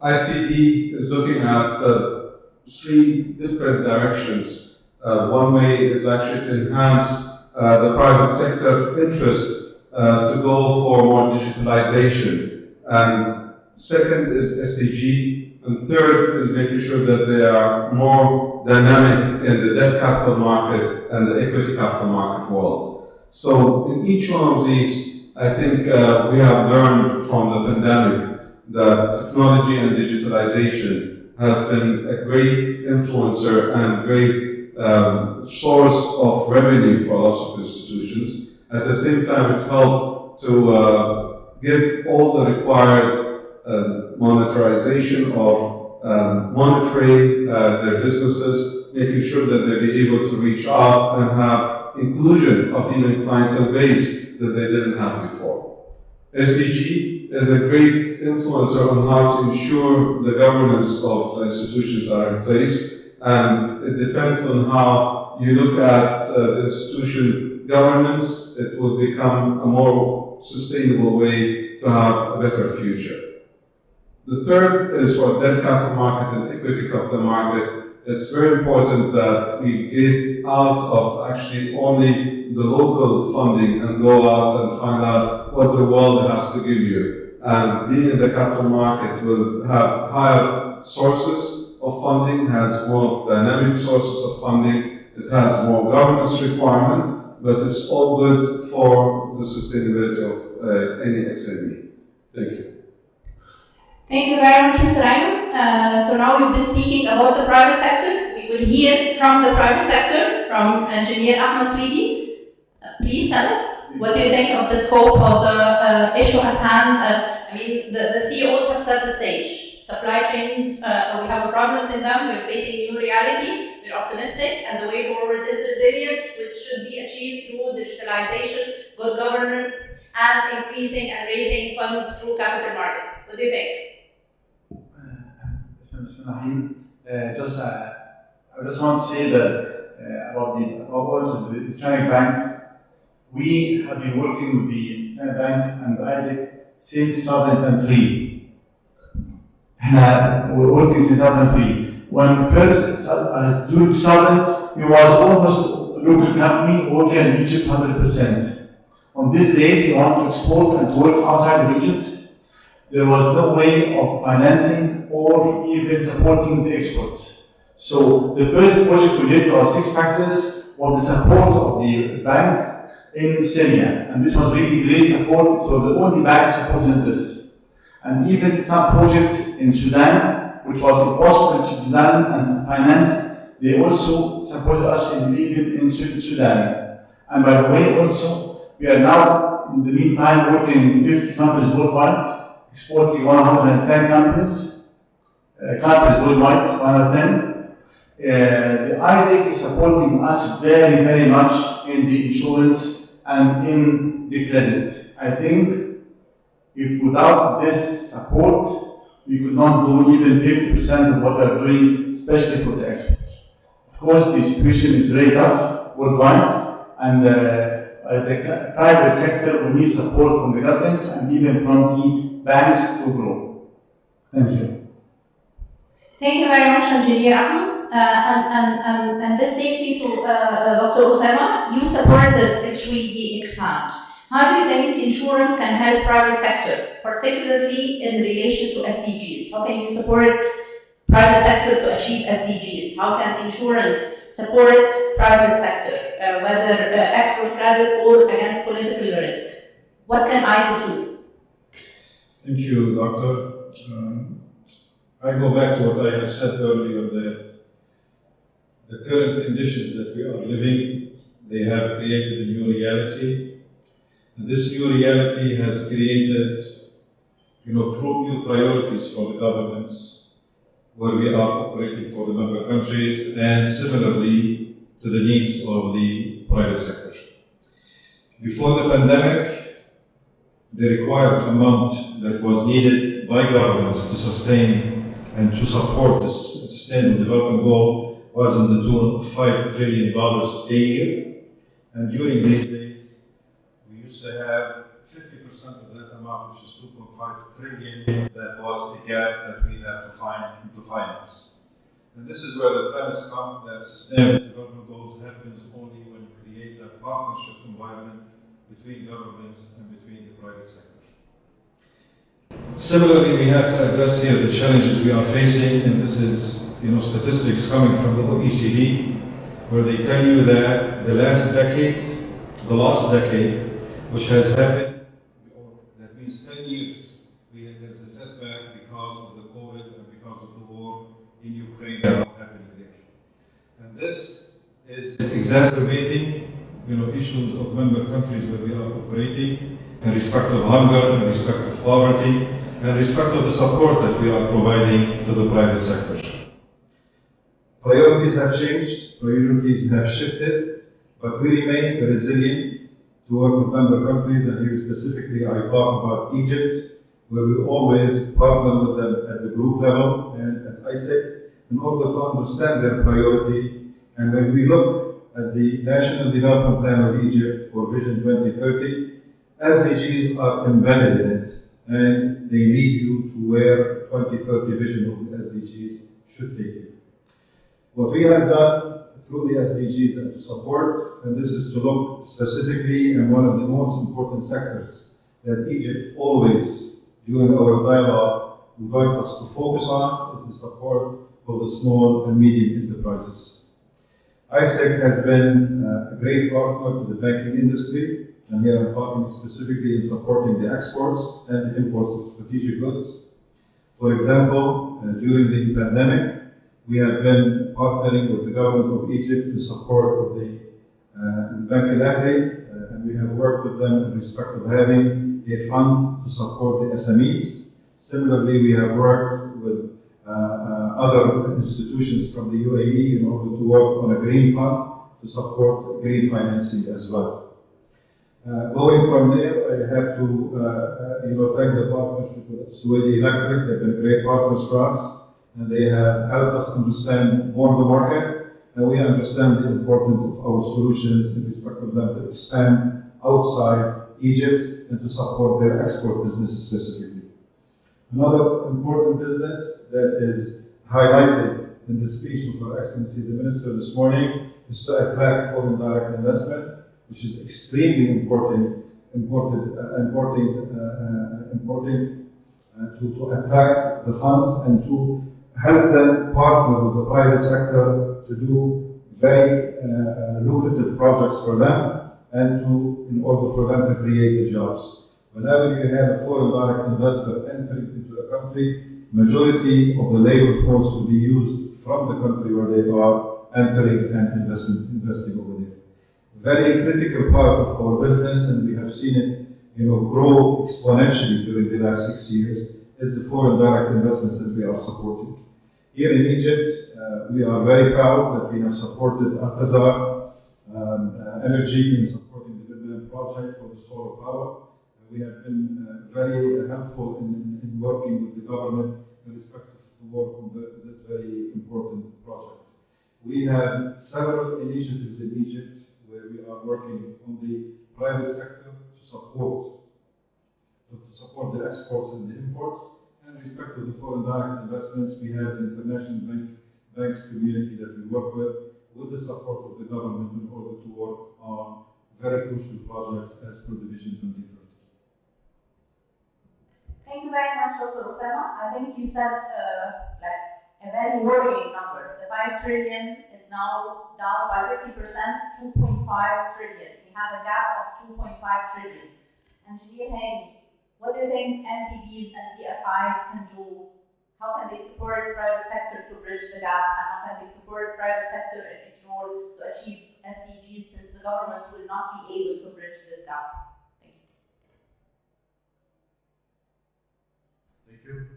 ICD is looking at 3 different directions. One way is actually to enhance the private sector interest to go for more digitalization. And second is SDG. And third is making sure that they are more dynamic in the debt capital market and the equity capital market world. So in each one of these, I think we have learned from the pandemic that technology and digitalization has been a great influencer and great source of revenue for lots of institutions. At the same time, it helped to give all the required monetization or monitoring their businesses, making sure that they'll be able to reach out and have inclusion of even clientele base that they didn't have before. SDG is a great influencer on how to ensure the governance of the institutions that are in place, and it depends on how you look at the institution governance. It will become a more sustainable way to have a better future. The third is for debt capital market and equity capital market. It's very important that we get out of actually only the local funding and go out and find out what the world has to give you. And being in the capital market will have higher sources of funding, has more dynamic sources of funding, it has more governance requirement, but it's all good for the sustainability of any SME. Thank you. Thank you very much, Mr. Ayman. So now we've been speaking about the private sector. We will hear from the private sector, from Engineer Ahmed Swedi. Please tell us, what do you think of the scope of the issue at hand? The CEOs have set the stage. Supply chains, we have problems in them, we're facing new reality, we're optimistic, and the way forward is resilience, which should be achieved through digitalization, good governance, and increasing and raising funds through capital markets. What do you think? I just want to say that about also the Islamic Bank. We have been working with the Islamic Bank and Isaac since 2003. We're working since 2003. When first, during 2000, we was almost a local company working in Egypt 100%. On these days, we want to export and to work outside of Egypt. There was no way of financing or even supporting the exports. So the first project we did for 6 factories was the support of the bank in Syria, and this was really great support. So the only bank supporting this, and even some projects in Sudan, which was impossible to be done and financed, they also supported us even in Sudan. And by the way, also we are now in the meantime working in 50 countries worldwide, exporting 110 countries worldwide, 110. The Isaac is supporting us very, very much in the insurance and in the credit. I think if without this support, we could not do even 50% of what we are doing, especially for the exports. Of course, the situation is very tough worldwide, and as a private sector, we need support from the governments and even from the banks to grow. Thank you. Thank you very much, Engineer Ahmed. And this takes me to Dr. Osama. You supported H3D Expand. How do you think insurance can help private sector, particularly in relation to SDGs? How can you support private sector to achieve SDGs? How can insurance support private sector, whether export credit or against political risk? What can ISIC do? Thank you, Doctor. I go back to what I have said earlier, that the current conditions that we are living, they have created a new reality. And this new reality has created, new priorities for the governments where we are operating for the member countries, and similarly to the needs of the private sector. Before the pandemic, the required amount that was needed by governments to sustain and to support the Sustainable Development Goal was in the tune of $5 trillion a year. And during these days, we used to have 50% of that amount, which is $2.5 trillion, that was a gap that we have to find and to finance. And this is where the premise comes that Sustainable Development Goals happens only when you create a partnership environment between governments and between the private sector. Similarly, we have to address here the challenges we are facing, and this is statistics coming from the OECD, where they tell you that the last decade, which has happened, that means 10 years, there's a setback because of the COVID and because of the war in Ukraine that are happening there. And this is exacerbating issues of member countries where we are operating in respect of hunger, in respect of poverty, and in respect of the support that we are providing to the private sector. Priorities have changed, priorities have shifted, but we remain resilient to work with member countries, and here specifically I talk about Egypt, where we always partner with them at the group level and at ISEC in order to understand their priority. And when we look at the National Development Plan of Egypt or Vision 2030, SDGs are embedded in it, and they lead you to where 2030 vision of the SDGs should take you. What we have done through the SDGs and to support, and this is to look specifically at one of the most important sectors that Egypt always, during our dialogue, would like us to focus on, is the support of the small and medium enterprises. ISEC has been a great partner to the banking industry, and here I'm talking specifically in supporting the exports and the imports of strategic goods. For example, during the pandemic, we have been partnering with the government of Egypt in support of the Bank al-Ahli, and we have worked with them in respect of having a fund to support the SMEs. Similarly, we have worked with other institutions from the UAE in order to work on a green fund to support green financing as well. Going from there, I have to thank the partnership with Suwedi Electric. They've been great partners for us, and they have helped us understand more of the market, and we understand the importance of our solutions in respect of them to expand outside Egypt and to support their export business specifically. Another important business that is highlighted in the speech of Her Excellency the Minister this morning is to attract foreign direct investment, which is extremely important to attract the funds and to help them partner with the private sector to do very lucrative projects for them and in order for them to create the jobs. Whenever you have a foreign direct investor entering into a country, majority of the labor force will be used from the country where they are entering and investing over there. Very critical part of our business, and we have seen it grow exponentially during the last 6 years, is the foreign direct investments that we are supporting. Here in Egypt, we are very proud that we have supported Al-Qazar Energy in supporting the Libyan project for the solar power. We have been very helpful in working with the government in respect to work on this very important project. We have several initiatives in Egypt where we are working on the private sector to support the exports and the imports. And in respect to the foreign direct investments, we have the international banks community that we work with the support of the government in order to work on very crucial projects as per the Vision 2030. Thank you very much, Dr. Osama. I think you said a very worrying number. The 5 trillion is now down by 50%, 2.5 trillion. We have a gap of 2.5 trillion. Engineer Hani, what do you think MDBs and DFIs can do? How can they support private sector to bridge the gap, and how can they support private sector in its role to achieve SDGs, since the governments will not be able to bridge this gap? Thank you. Thank you.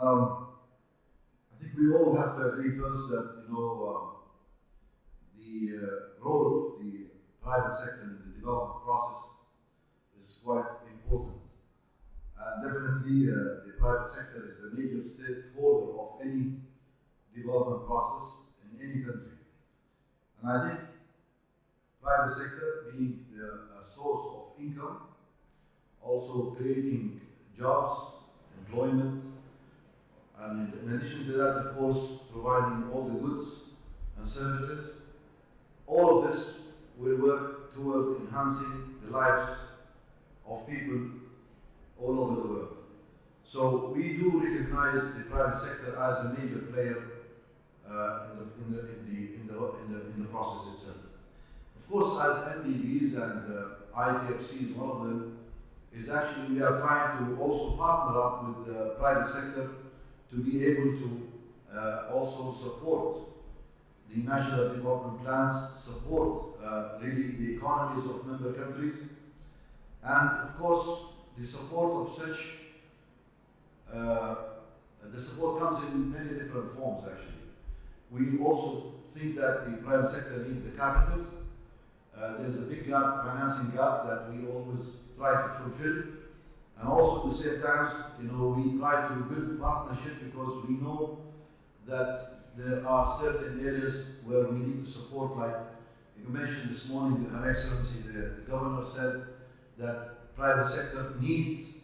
I think we all have to agree first that the role of the private sector in the development process is quite important. And definitely the private sector is a major stakeholder of any development process in any country. And I think private sector being a source of income, also creating jobs, employment, and in addition to that, of course, providing all the goods and services. All of this will work toward enhancing the lives of people all over the world. So we do recognize the private sector as a major player in the process itself. Of course, as MDBs and ITFCs, one of them is actually we are trying to also partner up with the private sector to be able to also support the national development plans, support really the economies of member countries, and of course the support of such, the support comes in many different forms actually. We also think that the private sector needs the capitals. There's a big gap, financing gap that we always try to fulfill. And also at the same time, we try to build partnership because we know that there are certain areas where we need to support, like you mentioned this morning, Her Excellency, the governor said that private sector needs,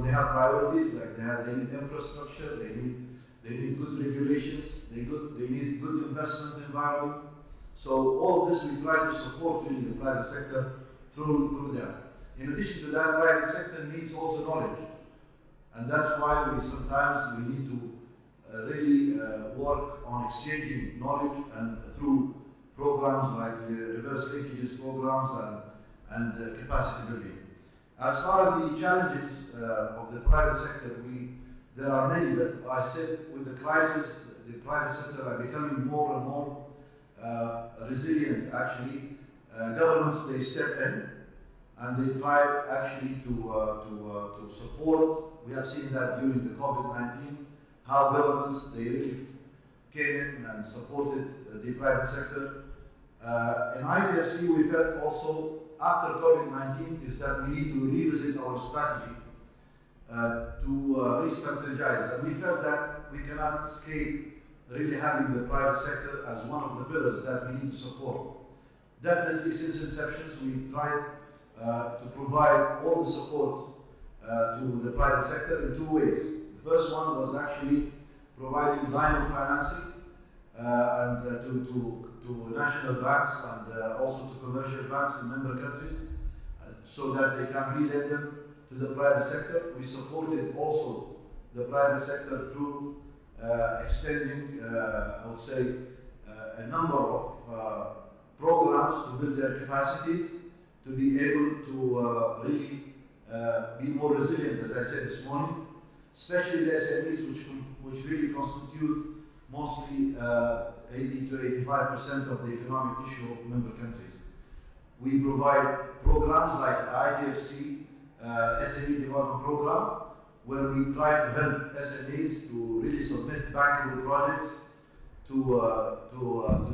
they have priorities, like they need infrastructure, they need good regulations, they need good investment environment. So all of this we try to support really the private sector through that. In addition to that, private sector needs also knowledge. And that's why sometimes we need to really work on exchanging knowledge and through programs like reverse linkages programs and capacity building. As far as the challenges of the private sector, there are many, but I said with the crisis, the private sector are becoming more and more resilient actually. Governments, they step in and they try actually to support. We have seen that during the COVID-19, how governments, they really came in and supported the private sector. In IDFC, we felt also after COVID-19 is that we need to revisit our strategy to re-strategize. And we felt that we cannot escape really having the private sector as one of the pillars that we need to support. Definitely since inception, we tried to provide all the support to the private sector in two ways. The first one was actually providing line of financing and to national banks and also to commercial banks in member countries so that they can relay them to the private sector. We supported also the private sector through extending, I would say, a number of programs to build their capacities to be able to really be more resilient, as I said this morning, especially the SMEs, which really constitute mostly 80 to 85% of the economic tissue of member countries. We provide programs like ITFC SME Development Program, where we try to help SMEs to really submit bankable projects to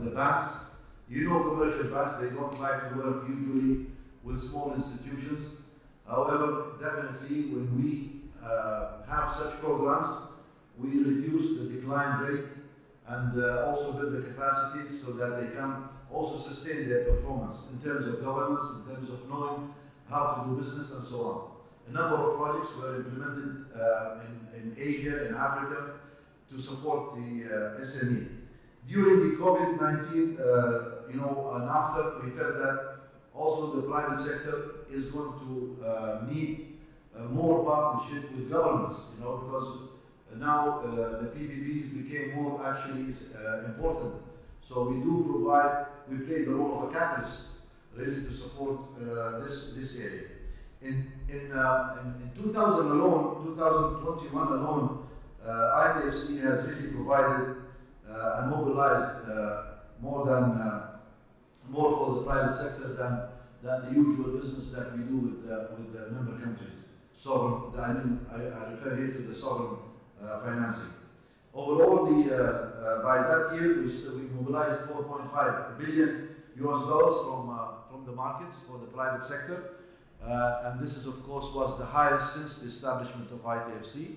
the banks. Commercial banks, they don't like to work usually with small institutions. However, definitely when we have such programs, we reduce the decline rate and also build the capacities so that they can also sustain their performance in terms of governance, in terms of knowing how to do business and so on. A number of projects were implemented in Asia, in Africa, to support the SME. During the COVID-19, and after, we felt that also the private sector is going to need more partnership with governments, because now the PPPs became more actually important. So we play the role of a catalyst really to support this area. In 2000 alone, 2021 alone, IDFC has really provided and mobilized more for the private sector than the usual business that we do with the member countries. sovereign. I refer here to the sovereign financing. Overall, by that year, we mobilized 4.5 billion US dollars from the markets for the private sector. And this is, of course, was the highest since the establishment of ITFC.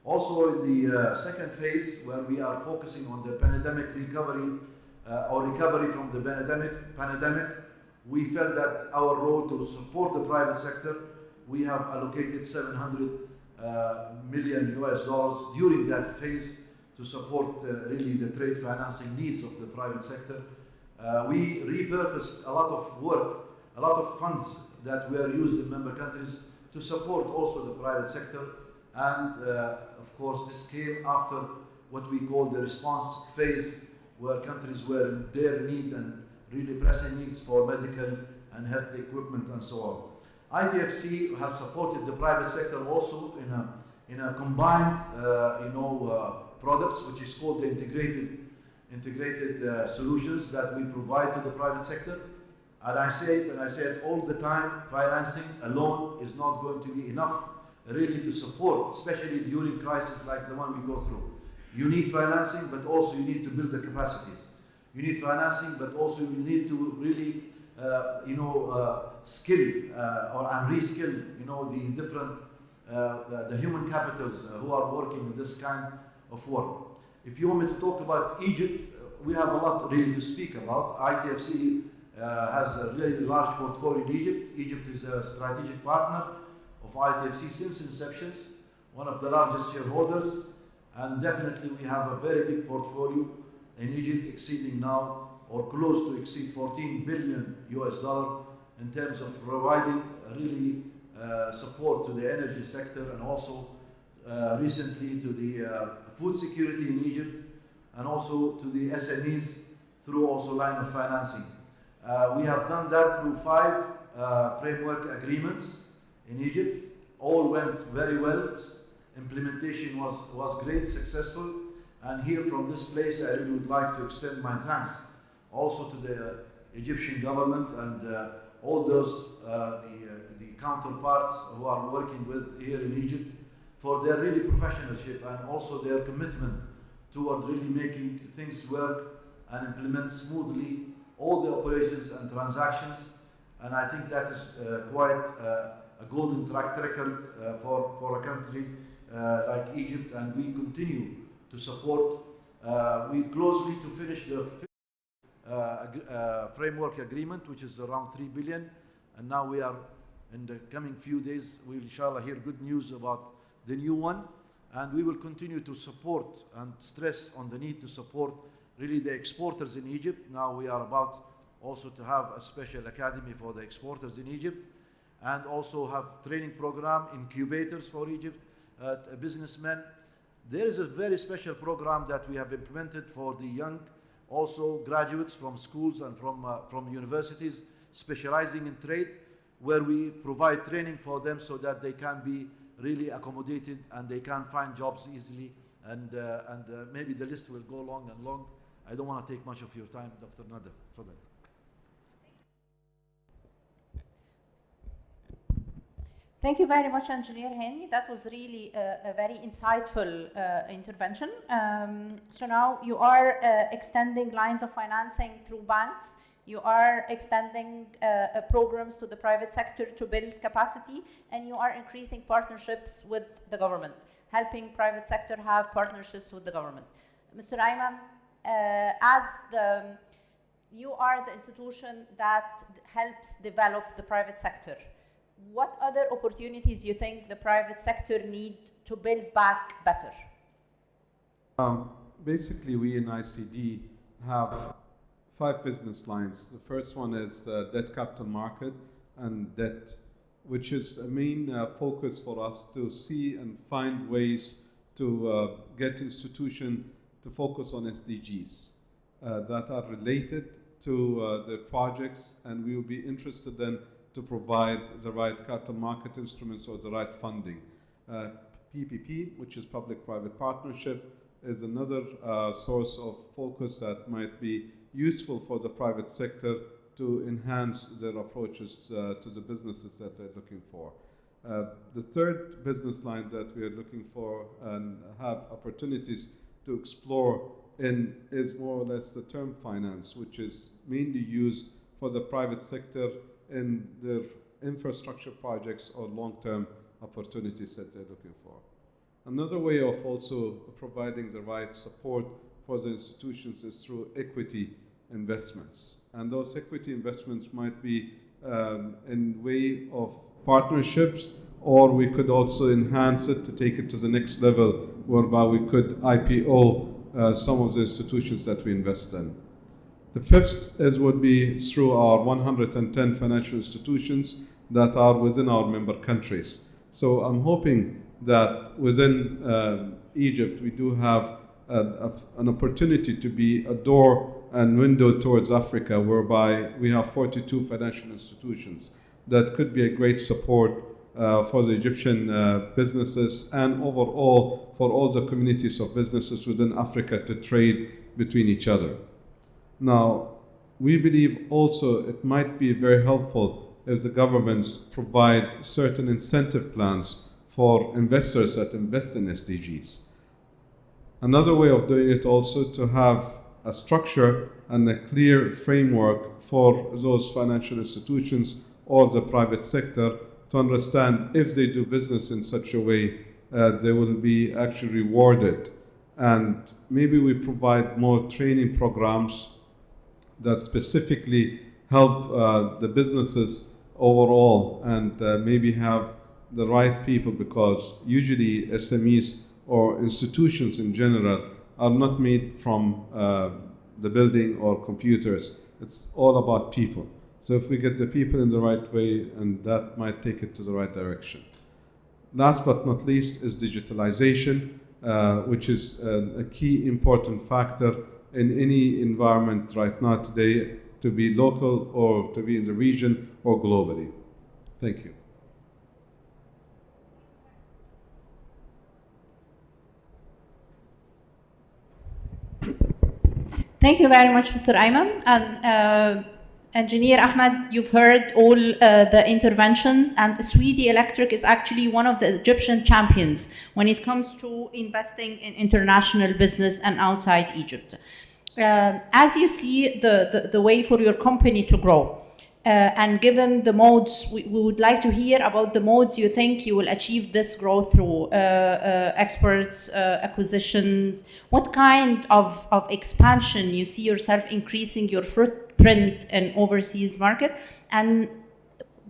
Also in the second phase, where we are focusing on the pandemic recovery or recovery from the pandemic, we felt that our role to support the private sector, we have allocated 700 million US dollars during that phase to support really the trade financing needs of the private sector. We repurposed a lot of work, a lot of funds that were used in member countries to support also the private sector. And of course, this came after what we call the response phase, where countries were in their need and really pressing needs for medical and health equipment and so on. ITFC has supported the private sector also in a combined, products, which is called the integrated solutions that we provide to the private sector. And I say it all the time, financing alone is not going to be enough really to support, especially during crises like the one we go through. You need financing, but also you need to build the capacities. You need financing, but also you need to really, skill and reskill, the different, the human capitals who are working in this kind of work. If you want me to talk about Egypt, we have a lot really to speak about. ITFC has a really large portfolio in Egypt. Egypt is a strategic partner of ITFC since inception, one of the largest shareholders, and definitely we have a very big portfolio in Egypt, exceeding now or close to exceed 14 billion US dollar in terms of providing really support to the energy sector, and also recently to the food security in Egypt, and also to the SMEs through also line of financing. We have done that through 5 framework agreements in Egypt. All went very well. Implementation was great, successful. And here from this place, I really would like to extend my thanks also to the Egyptian government and all those the counterparts who are working with here in Egypt for their really professionalship and also their commitment toward really making things work and implement smoothly all the operations and transactions. And I think that is quite a golden track record for a country like Egypt, and we continue to support. We closely to finish the framework agreement, which is around 3 billion, and now we are in the coming few days, we'll inshallah hear good news about the new one, and we will continue to support and stress on the need to support really the exporters in Egypt. Now we are about also to have a special academy for the exporters in Egypt, and also have training program, incubators for Egypt, businessmen. There is a very special program that we have implemented for the young, also graduates from schools and from universities specializing in trade, where we provide training for them so that they can be really accommodated and they can find jobs easily. And maybe the list will go long and long. I don't want to take much of your time, Dr. Nader. Tafadhali. Thank you very much, Engineer Hani. That was really a very insightful intervention. So now you are extending lines of financing through banks. You are extending programs to the private sector to build capacity, and you are increasing partnerships with the government, helping private sector have partnerships with the government. Mr. Ayman, you are the institution that helps develop the private sector. What other opportunities you think the private sector need to build back better? Basically, we in ICD have 5 business lines. The first one is debt capital market and debt, which is a main focus for us to see and find ways to get institutions to focus on SDGs that are related to the projects, and we will be interested then to provide the right capital market instruments or the right funding. PPP, which is public-private partnership, is another source of focus that might be useful for the private sector to enhance their approaches to the businesses that they're looking for. The third business line that we are looking for and have opportunities to explore in is more or less the term finance, which is mainly used for the private sector in their infrastructure projects or long-term opportunities that they're looking for. Another way of also providing the right support for the institutions is through equity investments. And those equity investments might be in way of partnerships, or we could also enhance it to take it to the next level, whereby we could IPO some of the institutions that we invest in. The fifth would be through our 110 financial institutions that are within our member countries. So I'm hoping that within Egypt we do have an opportunity to be a door and window towards Africa, whereby we have 42 financial institutions that could be a great support for the Egyptian businesses and overall for all the communities of businesses within Africa to trade between each other. Now, we believe also it might be very helpful if the governments provide certain incentive plans for investors that invest in SDGs. Another way of doing it also to have a structure and a clear framework for those financial institutions or the private sector to understand if they do business in such a way, they will be actually rewarded. And maybe we provide more training programs that specifically help the businesses overall and maybe have the right people, because usually SMEs or institutions in general are not made from the building or computers. It's all about people. So if we get the people in the right way, and that might take it to the right direction. Last but not least is digitalization, which is a key important factor in any environment right now today, to be local or to be in the region or globally. Thank you. Thank you very much, Mr. Ayman. And Engineer Ahmed, you've heard all the interventions, and Swedi Electric is actually one of the Egyptian champions when it comes to investing in international business and outside Egypt. As you see the way for your company to grow, and given the modes, we would like to hear about the modes you think you will achieve this growth through, experts, acquisitions. What kind of expansion you see yourself increasing your footprint in overseas market, and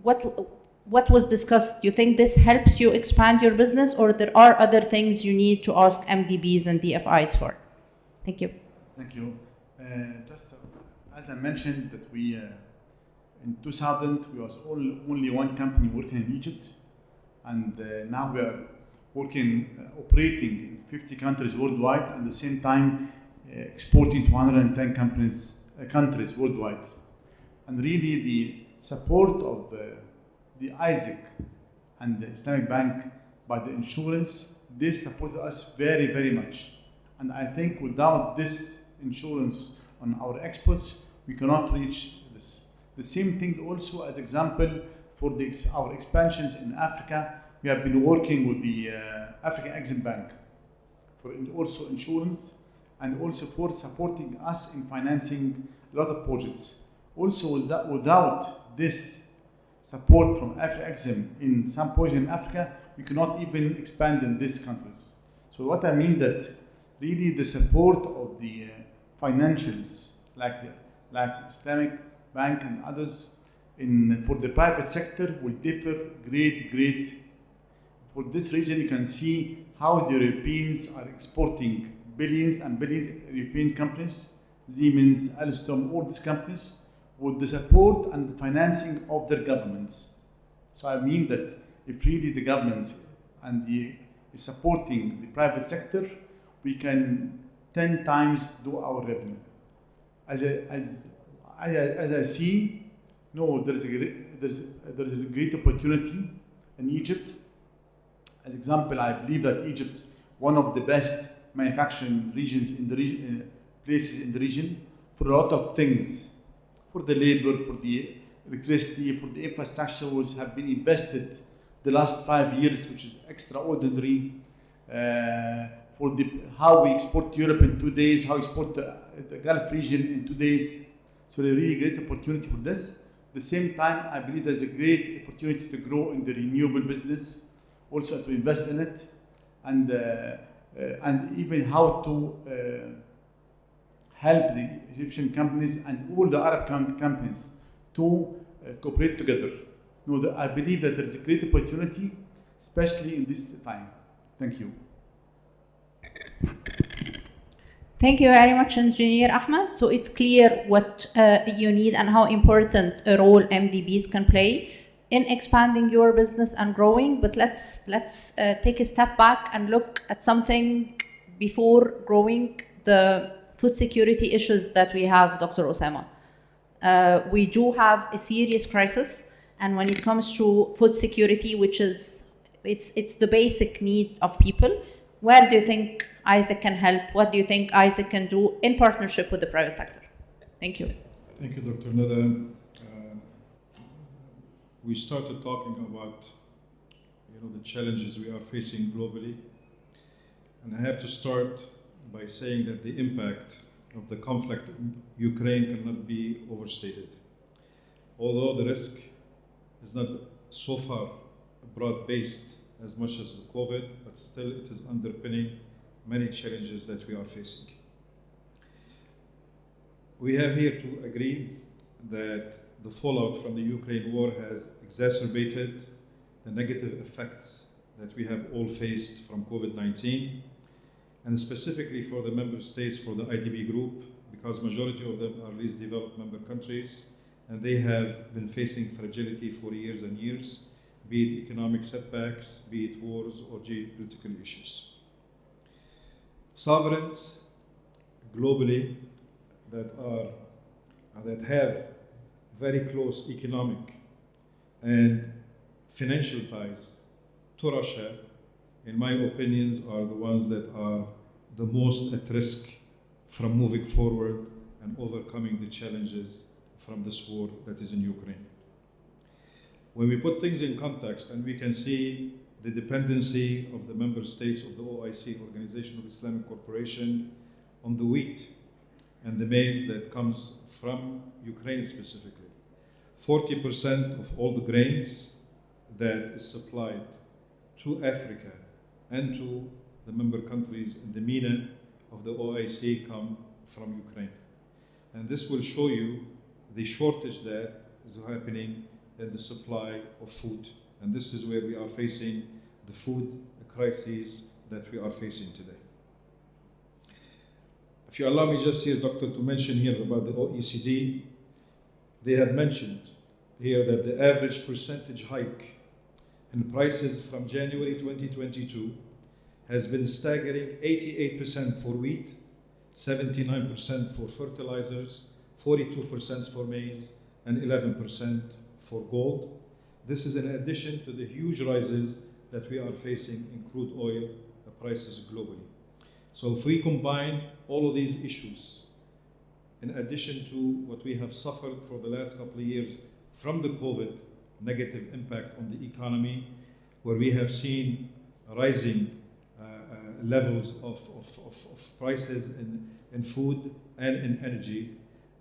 what was discussed? Do you think this helps you expand your business, or there are other things you need to ask MDBs and DFIs for? Thank you. Thank you. Just as I mentioned that we in 2000 we was only one company working in Egypt, and now we are working, operating in 50 countries worldwide, and at the same time exporting to 110 countries worldwide. And really the support of the ISIC and the Islamic Bank by the insurance, this supported us very, very much. And I think without this insurance on our exports, we cannot reach this. The same thing also as example for our expansions in Africa. We have been working with the African Exim Bank for also insurance, and also for supporting us in financing a lot of projects. Also without this support from African Exim in some projects in Africa, we cannot even expand in these countries. So what I mean that really the support of the financials like Islamic Bank and others for the private sector will differ great. For this reason, you can see how the Europeans are exporting billions and billions. European companies, Siemens, Alstom, all these companies, with the support and the financing of their governments. So I mean that if really the governments and is supporting the private sector, we can 10 times do our revenue. As I see, no, there is a great opportunity in Egypt. As example, I believe that Egypt, one of the best manufacturing regions in the region, places in the region, for a lot of things, for the labor, for the electricity, for the infrastructure which have been invested the last 5 years, which is extraordinary for how we export to Europe in 2 days, how we export the Gulf region in 2 days. So a really great opportunity for this. At the same time, I believe there's a great opportunity to grow in the renewable business, also to invest in it, and even how to help the Egyptian companies and all the Arab companies to cooperate together. I believe that there is a great opportunity, especially in this time. Thank you. Thank you very much, Engineer Ahmed. So it's clear what you need and how important a role MDBs can play in expanding your business and growing. But let's take a step back and look at something before growing, the food security issues that we have, Dr. Osama. We do have a serious crisis, and when it comes to food security, which is it's the basic need of people, where do you think Isaac can help? What do you think Isaac can do in partnership with the private sector? Thank you. Thank you, Dr. Nada. We started talking about the challenges we are facing globally, and I have to start by saying that the impact of the conflict in Ukraine cannot be overstated. Although the risk is not so far broad-based as much as the COVID, but still it is underpinning many challenges that we are facing. We have here to agree that the fallout from the Ukraine war has exacerbated the negative effects that we have all faced from COVID-19, and specifically for the member states, for the IDB group, because majority of them are least developed member countries, and they have been facing fragility for years and years, be it economic setbacks, be it wars or geopolitical issues. Sovereigns globally that have very close economic and financial ties to Russia, in my opinions, are the ones that are the most at risk from moving forward and overcoming the challenges from this war that is in Ukraine. When we put things in context, and we can see the dependency of the member states of the OIC, Organization of Islamic Cooperation, on the wheat and the maize that comes from Ukraine specifically. 40% of all the grains that is supplied to Africa and to the member countries in the MENA of the OIC come from Ukraine. And this will show you the shortage that is happening in the supply of food. And this is where we are facing the food crises that we are facing today. If you allow me just here, Doctor, to mention here about the OECD, they have mentioned here that the average percentage hike in prices from January 2022 has been staggering: 88% for wheat, 79% for fertilizers, 42% for maize, and 11% for gold. This is in addition to the huge rises that we are facing in crude oil prices globally. So if we combine all of these issues, in addition to what we have suffered for the last couple of years from the COVID negative impact on the economy, where we have seen rising levels of prices in food and in energy,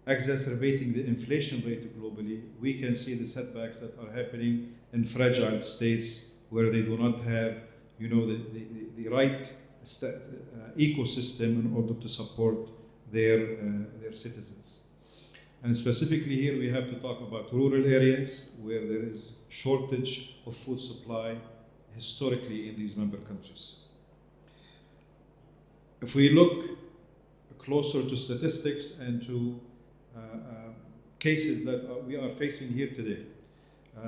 exacerbating the inflation rate globally, we can see the setbacks that are happening in fragile states where they do not have, the right ecosystem in order to support their citizens. And specifically here, we have to talk about rural areas where there is shortage of food supply historically in these member countries. If we look closer to statistics and to cases that we are facing here today,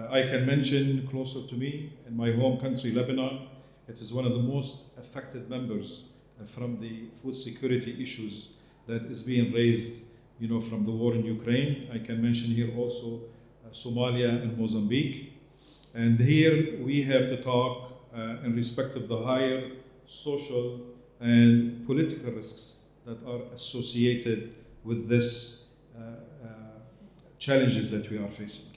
I can mention closer to me in my home country, Lebanon. It is one of the most affected members from the food security issues that is being raised, from the war in Ukraine. I can mention here also Somalia and Mozambique. And here we have to talk in respect of the higher social and political risks that are associated with this challenges that we are facing.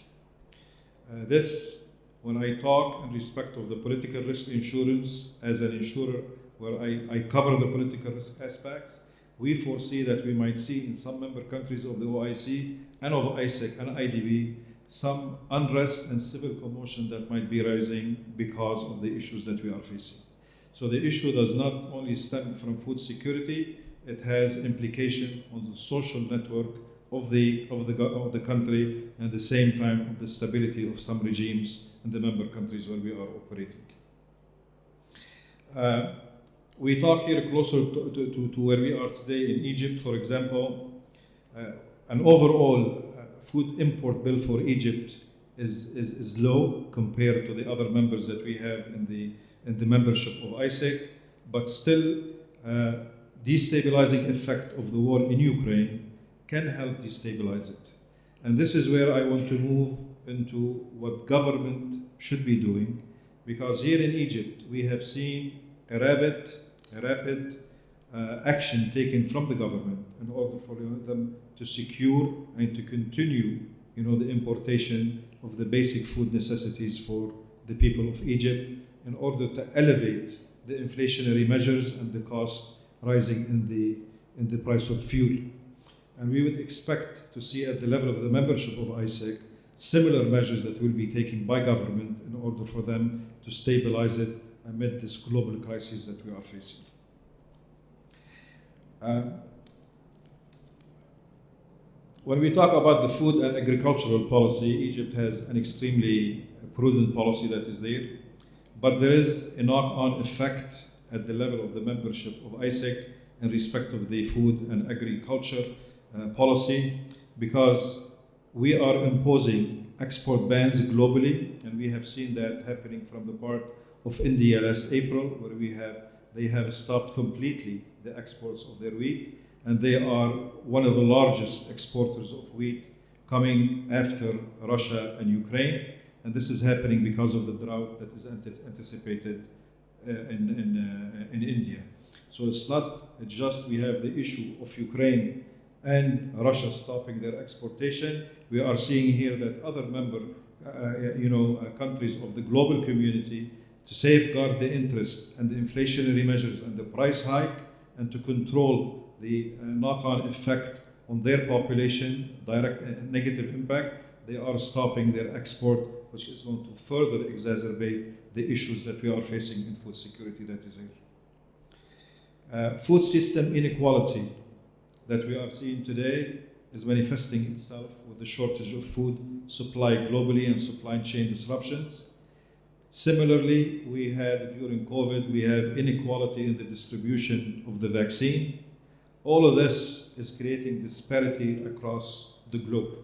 when I talk in respect of the political risk insurance as an insurer, where I cover the political risk aspects, we foresee that we might see in some member countries of the OIC and of ISEC and IDB some unrest and civil commotion that might be rising because of the issues that we are facing. So the issue does not only stem from food security, it has implication on the social network of the country, and at the same time of the stability of some regimes in the member countries where we are operating. We talk here closer to where we are today in Egypt, for example. An overall food import bill for Egypt is low compared to the other members that we have in the membership of ISEC, but still destabilizing effect of the war in Ukraine can help destabilize it. And this is where I want to move into what government should be doing, because here in Egypt we have seen a rapid action taken from the government in order for them to secure and to continue, the importation of the basic food necessities for the people of Egypt in order to elevate the inflationary measures and the cost rising in the price of fuel. And we would expect to see at the level of the membership of ISEC similar measures that will be taken by government in order for them to stabilize it amid this global crisis that we are facing. When we talk about the food and agricultural policy, Egypt has an extremely prudent policy that is there, but there is a knock-on effect at the level of the membership of ISEC in respect of the food and agriculture policy, because we are imposing export bans globally, and we have seen that happening from the part of India last April, where they have stopped completely the exports of their wheat, and they are one of the largest exporters of wheat, coming after Russia and Ukraine. And this is happening because of the drought that is anticipated in India. So it's not just we have the issue of Ukraine and Russia stopping their exportation. We are seeing here that other member countries of the global community, to safeguard the interest and the inflationary measures and the price hike, and to control the knock-on effect on their population, direct negative impact, they are stopping their export, which is going to further exacerbate the issues that we are facing in food security that is here. Food system inequality that we are seeing today is manifesting itself with the shortage of food supply globally and supply chain disruptions. Similarly, we had during COVID, we have inequality in the distribution of the vaccine. All of this is creating disparity across the globe.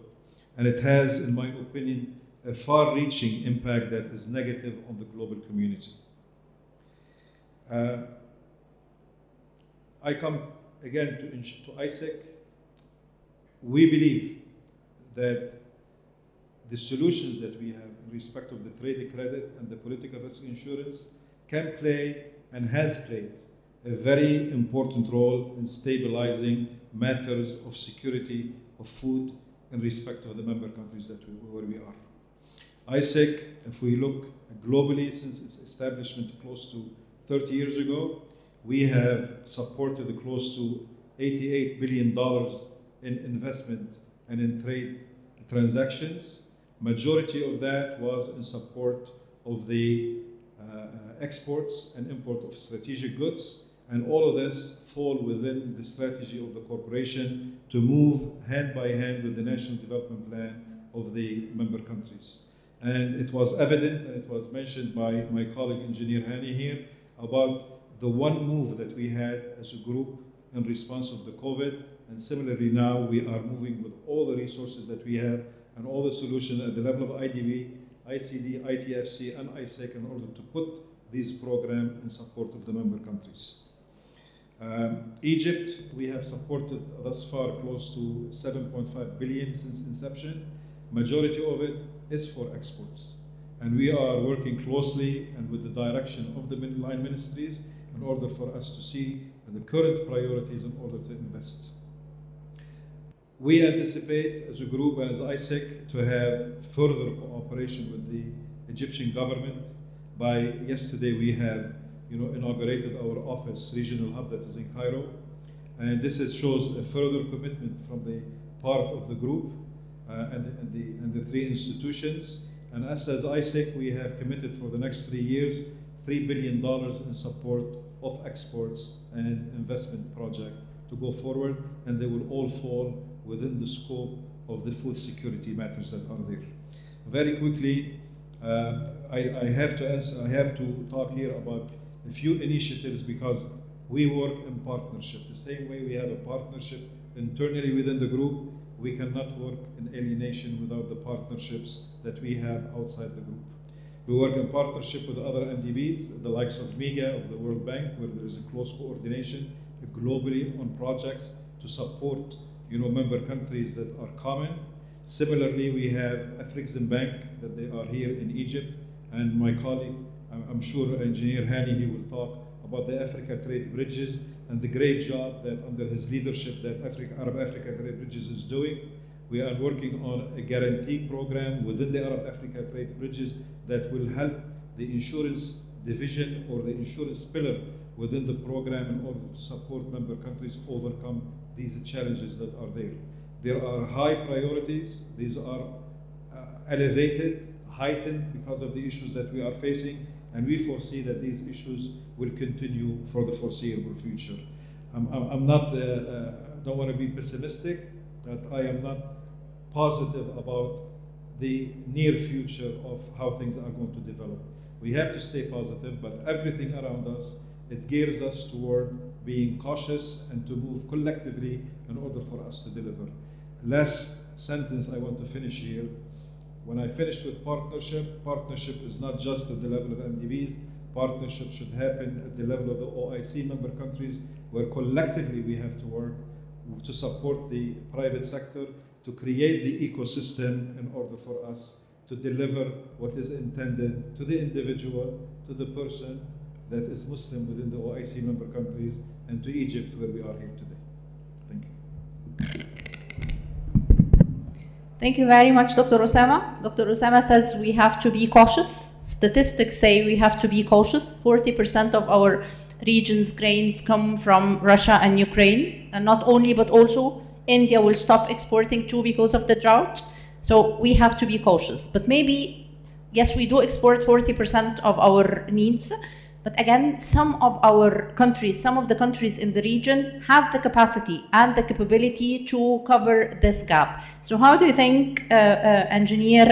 And it has, in my opinion, a far-reaching impact that is negative on the global community. I come again to ISEC. We believe that the solutions that we have in respect of the trade credit and the political risk insurance can play and has played a very important role in stabilizing matters of security of food in respect of the member countries where we are. ISEC, if we look globally since its establishment close to 30 years ago, we have supported close to $88 billion in investment and in trade transactions. Majority of that was in support of the exports and import of strategic goods, and all of this fall within the strategy of the corporation to move hand by hand with the National Development Plan of the member countries. And it was evident, and it was mentioned by my colleague Engineer Hani here, about the one move that we had as a group in response of the COVID, and similarly now we are moving with all the resources that we have and all the solutions at the level of IDB, ICD, ITFC, and ISEC in order to put this program in support of the member countries. Egypt, we have supported thus far close to 7.5 billion since inception. Majority of it is for exports. And we are working closely and with the direction of the line ministries in order for us to see the current priorities in order to invest. We anticipate as a group and as ISEC to have further cooperation with the Egyptian government. By yesterday, we have inaugurated our office, regional hub that is in Cairo. And this shows a further commitment from the part of the group and the three institutions. And us as ISEC, we have committed for the next 3 years, $3 billion in support of exports and investment project to go forward, and they will all fall within the scope of the food security matters that are there. Very quickly, I have to talk here about a few initiatives because we work in partnership. The same way we have a partnership internally within the group, we cannot work in alienation without the partnerships that we have outside the group. We work in partnership with other MDBs, the likes of MIGA, of the World Bank, where there is a close coordination globally on projects to support member countries that are common. Similarly, we have Afrexim Bank, that they are here in Egypt, and my colleague, I'm sure Engineer Hani, he will talk about the Africa Trade Bridges and the great job that under his leadership that Arab Africa Trade Bridges is doing. We are working on a guarantee program within the Arab Africa Trade Bridges that will help the insurance division or the insurance pillar within the program in order to support member countries overcome these challenges that are there. There are high priorities. These are elevated, heightened because of the issues that we are facing, and we foresee that these issues will continue for the foreseeable future. I'm not, don't want to be pessimistic, but I am not positive about the near future of how things are going to develop. We have to stay positive, but everything around us, it gears us toward being cautious and to move collectively in order for us to deliver. Last sentence I want to finish here. When I finished with partnership, partnership is not just at the level of MDBs. Partnership should happen at the level of the OIC member countries, where collectively we have to work to support the private sector, to create the ecosystem in order for us to deliver what is intended to the individual, to the person that is Muslim within the OIC member countries, and to Egypt, where we are here today. Thank you. Thank you very much, Dr. Osama. Dr. Osama says we have to be cautious. Statistics say we have to be cautious. 40% of our region's grains come from Russia and Ukraine, and not only, but also India will stop exporting too because of the drought. So we have to be cautious. But maybe, yes, we do export 40% of our needs, but again, some of our countries, some of the countries in the region have the capacity and the capability to cover this gap. So how do you think, Engineer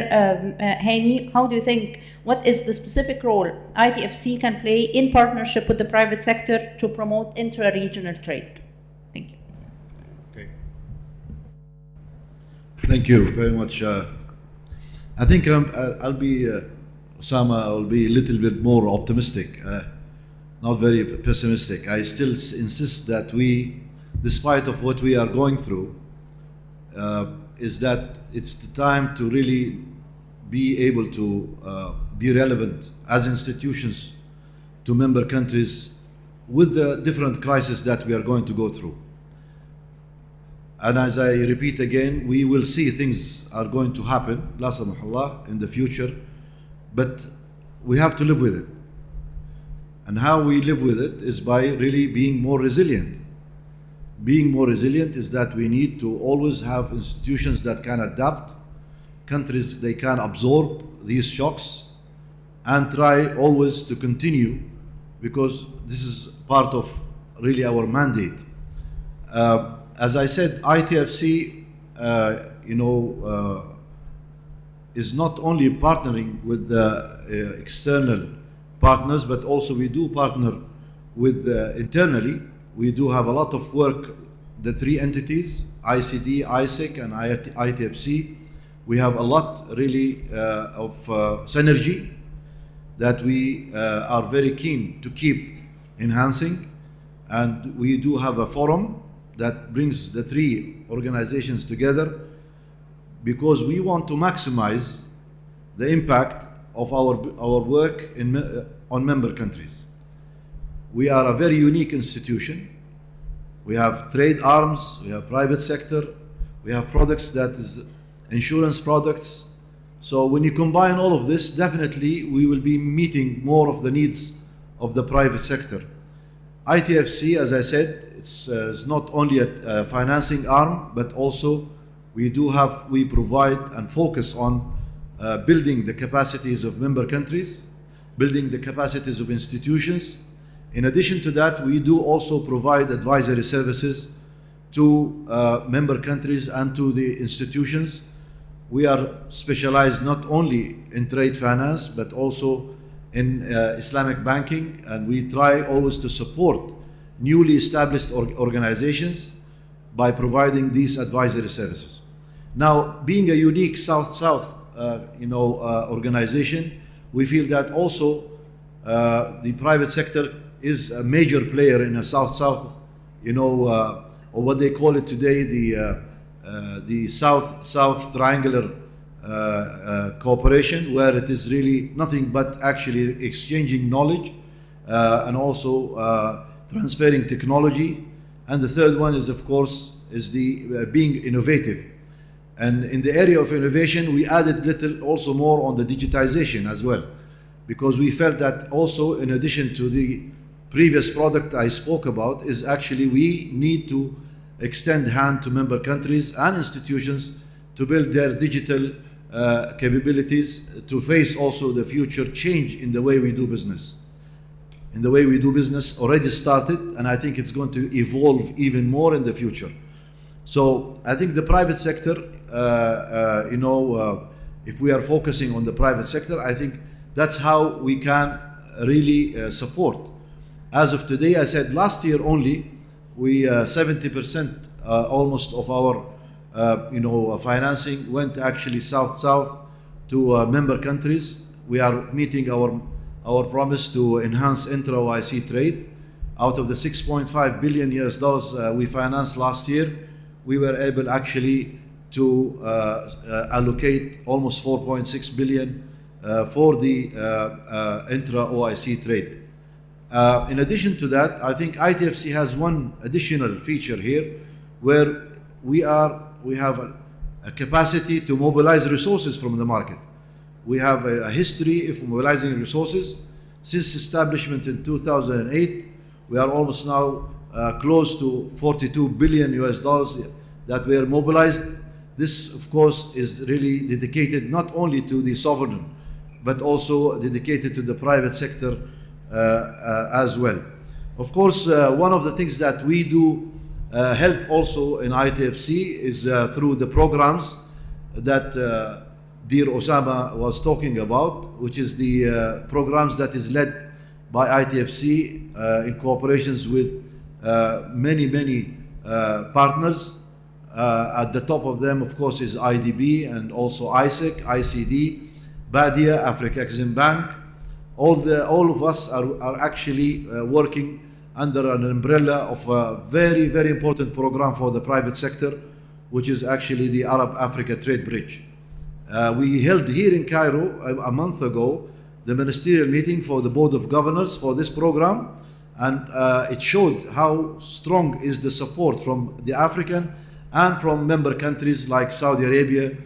Hani, how do you think, what is the specific role ITFC can play in partnership with the private sector to promote intra-regional trade? Thank you. Okay. Thank you very much. I think I'll be Osama, will be a little bit more optimistic, not very pessimistic. I still insist that we, despite of what we are going through, is that it's the time to really be able to be relevant as institutions to member countries with the different crises that we are going to go through. And as I repeat again, we will see things are going to happen, la samahullah, in the future. But we have to live with it. And how we live with it is by really being more resilient. Being more resilient is that we need to always have institutions that can adapt, countries they can absorb these shocks, and try always to continue, because this is part of really our mandate. As I said, ITFC, is not only partnering with the external partners, but also we do partner with internally. We do have a lot of work, the three entities, ICD, ISEC, and ITFC. We have a lot really of synergy that we are very keen to keep enhancing. And we do have a forum that brings the three organizations together, because we want to maximize the impact of our work on member countries. We are a very unique institution. We have trade arms, we have private sector, we have products that is insurance products. So when you combine all of this, definitely we will be meeting more of the needs of the private sector. ITFC, as I said, it's not only a financing arm, but also we provide and focus on building the capacities of member countries, building the capacities of institutions. In addition to that, we do also provide advisory services to member countries and to the institutions. We are specialized not only in trade finance, but also in Islamic banking, and we try always to support newly established organizations by providing these advisory services. Now, being a unique South-South organization, we feel that also the private sector is a major player in a South-South, or what they call it today, the South triangular cooperation, where it is really nothing but actually exchanging knowledge and also transferring technology. And the third one is, of course, the being innovative. And in the area of innovation, we added also more on the digitization as well, because we felt that also, in addition to the previous product I spoke about, is actually we need to extend hand to member countries and institutions to build their digital capabilities to face also the future change in the way we do business. In the way we do business already started, and I think it's going to evolve even more in the future. So I think the private sector, if we are focusing on the private sector, I think that's how we can really support. As of today, I said last year only, we 70% almost of our financing went actually south-south to member countries. We are meeting our promise to enhance intra-OIC trade. Out of the $6.5 billion we financed last year, we were able actually to allocate almost $4.6 billion for the intra-OIC trade. In addition to that, I think ITFC has one additional feature here, where we have a capacity to mobilize resources from the market. We have a history of mobilizing resources. Since establishment in 2008, we are almost now close to $42 billion that were mobilized. This, of course, is really dedicated not only to the sovereign, but also dedicated to the private sector as well. Of course, one of the things that we do help also in ITFC is through the programs that Dear Osama was talking about, which is the programs that is led by ITFC in cooperations with many partners. At the top of them, of course, is IDB and also ISEC, ICD, Badia, Africa Exim Bank. All of us are actually working under an umbrella of a very, very important program for the private sector, which is actually the Arab-Africa Trade Bridge. We held here in Cairo a month ago the ministerial meeting for the Board of Governors for this program, and it showed how strong is the support from the African and from member countries like Saudi Arabia,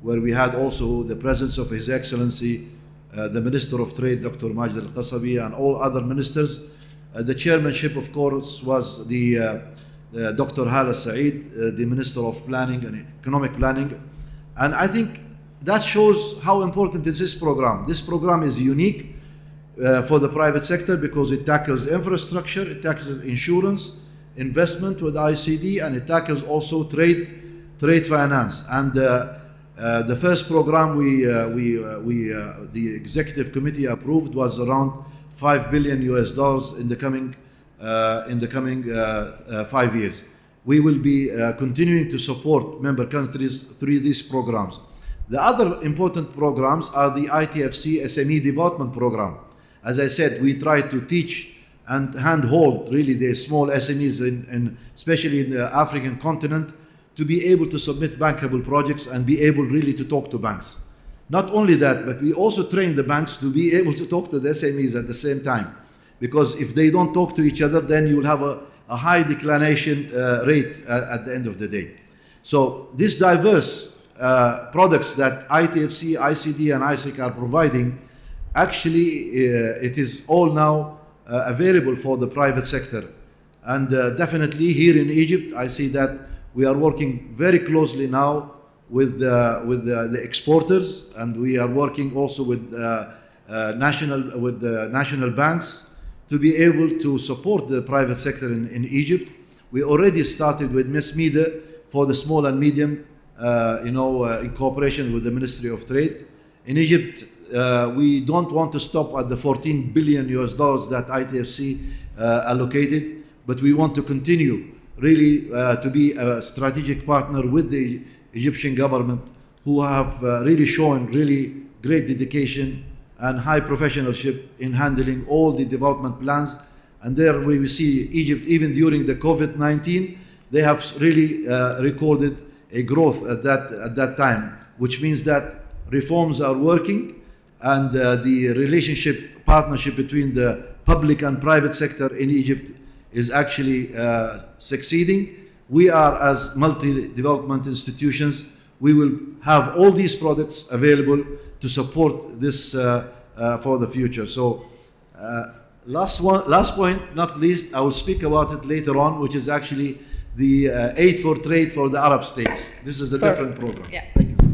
where we had also the presence of His Excellency the Minister of Trade, Dr. Majid Al-Qasabi, and all other ministers. The chairmanship, of course, was the Dr. Hala Saeed, the Minister of Planning and Economic Planning. And I think that shows how important is this program. This program is unique for the private sector because it tackles infrastructure, it tackles insurance, investment with ICD, and it tackles also trade finance. And the first program the executive committee approved was around $5 billion in the coming 5 years. We will be continuing to support member countries through these programs. The other important programs are the ITFC SME Development Program. As I said, we try to teach and handhold really the small SMEs, especially in the African continent, to be able to submit bankable projects and be able really to talk to banks. Not only that, but we also train the banks to be able to talk to the SMEs at the same time. Because if they don't talk to each other, then you will have a high declination rate at the end of the day. So this diverse products that ITFC, ICD, and ISEC are providing, actually it is all now available for the private sector. And definitely here in Egypt, I see that we are working very closely now with the exporters, and we are working also with national banks to be able to support the private sector in Egypt. We already started with MESMEDA for the small and medium, in cooperation with the Ministry of Trade. In Egypt, we don't want to stop at the $14 billion that ITFC allocated, but we want to continue really to be a strategic partner with the Egyptian government, who have really shown really great dedication and high professionalship in handling all the development plans. And there we see Egypt, even during the COVID-19, they have really recorded a growth at that time, which means that reforms are working, and the partnership between the public and private sector in Egypt is actually succeeding. We are, as multi-development institutions, we will have all these products available to support this for the future. So last point, not least, I will speak about it later on, which is actually the Aid for Trade for the Arab states. This is a different program. Yeah. Thank you.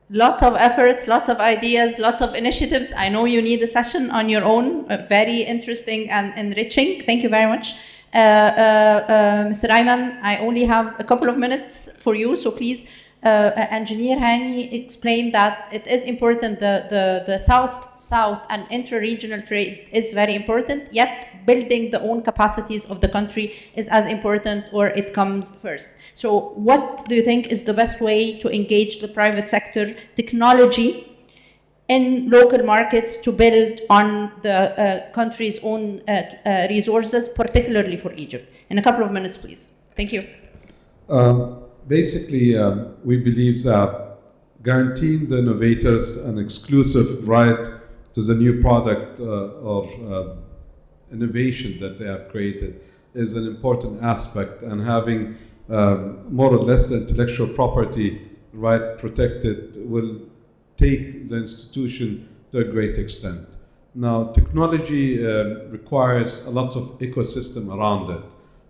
Lots of efforts, lots of ideas, lots of initiatives. I know you need a session on your own, very interesting and enriching. Thank you very much. Mr. Ayman, I only have a couple of minutes for you, so please, Engineer Hani explained that it is important, the South and intra-regional trade is very important, yet building the own capacities of the country is as important, or it comes first. So what do you think is the best way to engage the private sector technology in local markets to build on the country's own resources, particularly for Egypt? In a couple of minutes, please. Thank you. Basically, we believe that guaranteeing the innovators an exclusive right to the new product or innovation that they have created is an important aspect, and having more or less the intellectual property right protected will take the institution to a great extent. Now, technology requires a lot of ecosystem around it.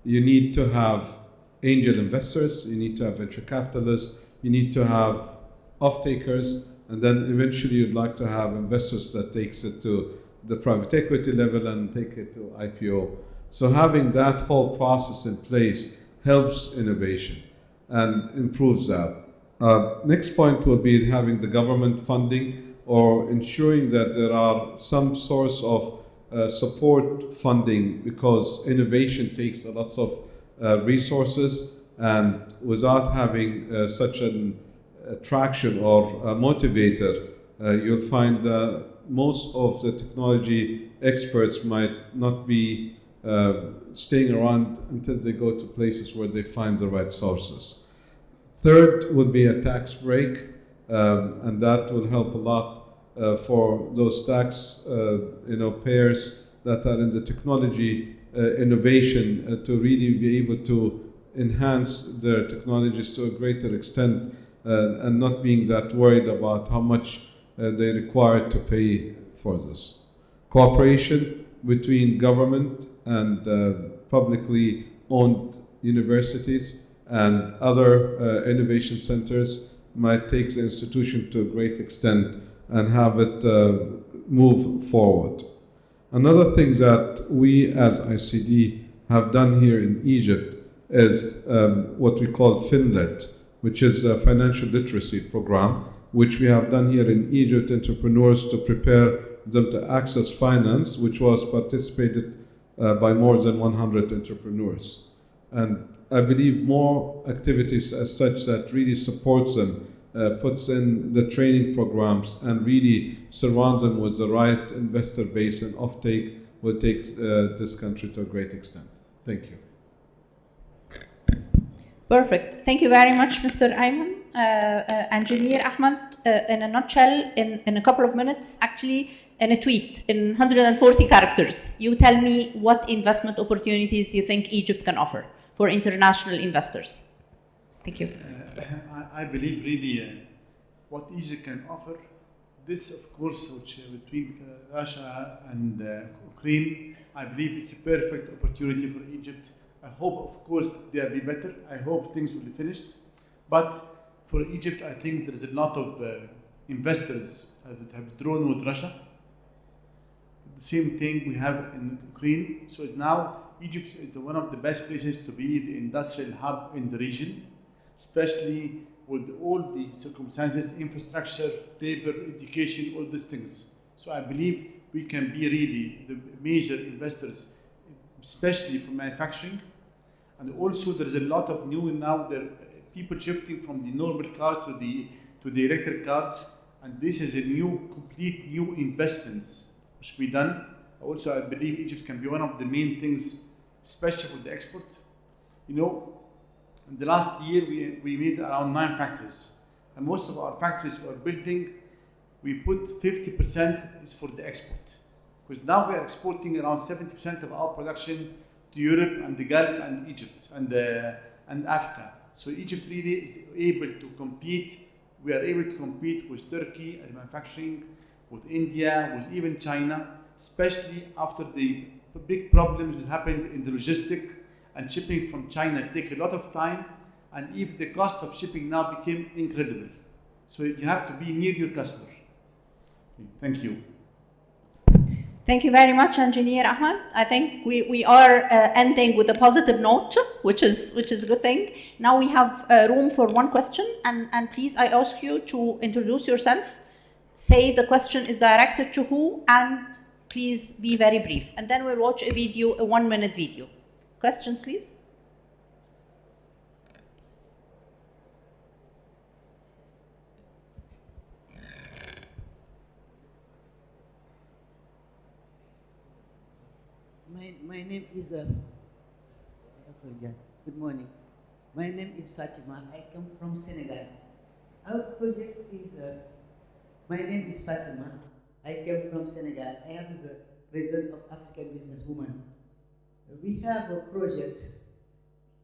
You need to have angel investors, you need to have venture capitalists, you need to have off-takers, and then eventually you'd like to have investors that takes it to the private equity level and take it to IPO. So having that whole process in place helps innovation and improves that. Next point will be having the government funding, or ensuring that there are some source of support funding, because innovation takes a lot of resources, and without having such an attraction or a motivator, you'll find that most of the technology experts might not be staying around until they go to places where they find the right sources. Third would be a tax break, and that will help a lot for those tax payers that are in the technology innovation to really be able to enhance their technologies to a greater extent, and not being that worried about how much they require to pay for this. Cooperation between government and publicly owned universities and other innovation centers might take the institution to a great extent and have it move forward. Another thing that we as ICD have done here in Egypt is what we call FinLit, which is a financial literacy program, which we have done here in Egypt, entrepreneurs to prepare them to access finance, which was participated by more than 100 entrepreneurs. And I believe more activities as such that really supports them, puts in the training programs, and really surround them with the right investor base and offtake will take this country to a great extent. Thank you. Perfect. Thank you very much, Mr. Ayman. Engineer Ahmed, in a nutshell, in a couple of minutes, actually, in a tweet, in 140 characters, you tell me what investment opportunities you think Egypt can offer for international investors. Thank you. I believe really what Egypt can offer, this of course, which between Russia and Ukraine, I believe it's a perfect opportunity for Egypt. I hope, of course, they'll be better. I hope things will be finished. But for Egypt, I think there's a lot of investors that have drawn with Russia. The same thing we have in Ukraine. So it's now Egypt is one of the best places to be, the industrial hub in the region, especially with all the circumstances, infrastructure, labor, education, all these things. So I believe we can be really the major investors, especially for manufacturing. And also there's a lot of new now, there people shifting from the normal cars to the electric cars. And this is a complete new investments which we done. Also, I believe Egypt can be one of the main things, especially for the export. You know, in the last year, we made around 9 factories. And most of our factories we are building, we put 50% is for the export. Because now we are exporting around 70% of our production to Europe and the Gulf and Egypt and Africa. So Egypt really is able to compete. We are able to compete with Turkey as manufacturing, with India, with even China, especially after the big problems that happened in the logistic and shipping from China take a lot of time, and if the cost of shipping now became incredible. So you have to be near your customer. Thank you. Thank you very much, Engineer Ahmed. I think we are ending with a positive note, which is a good thing. Now we have room for one question, and please I ask you to introduce yourself, say the question is directed to who, and please be very brief. And then we'll watch a video, a 1-minute video. Questions, please. My name is, good morning. My name is Fatima. I come from Senegal. Our project is, my name is Fatima. I come from Senegal. I am the president of African Businesswoman. We have a project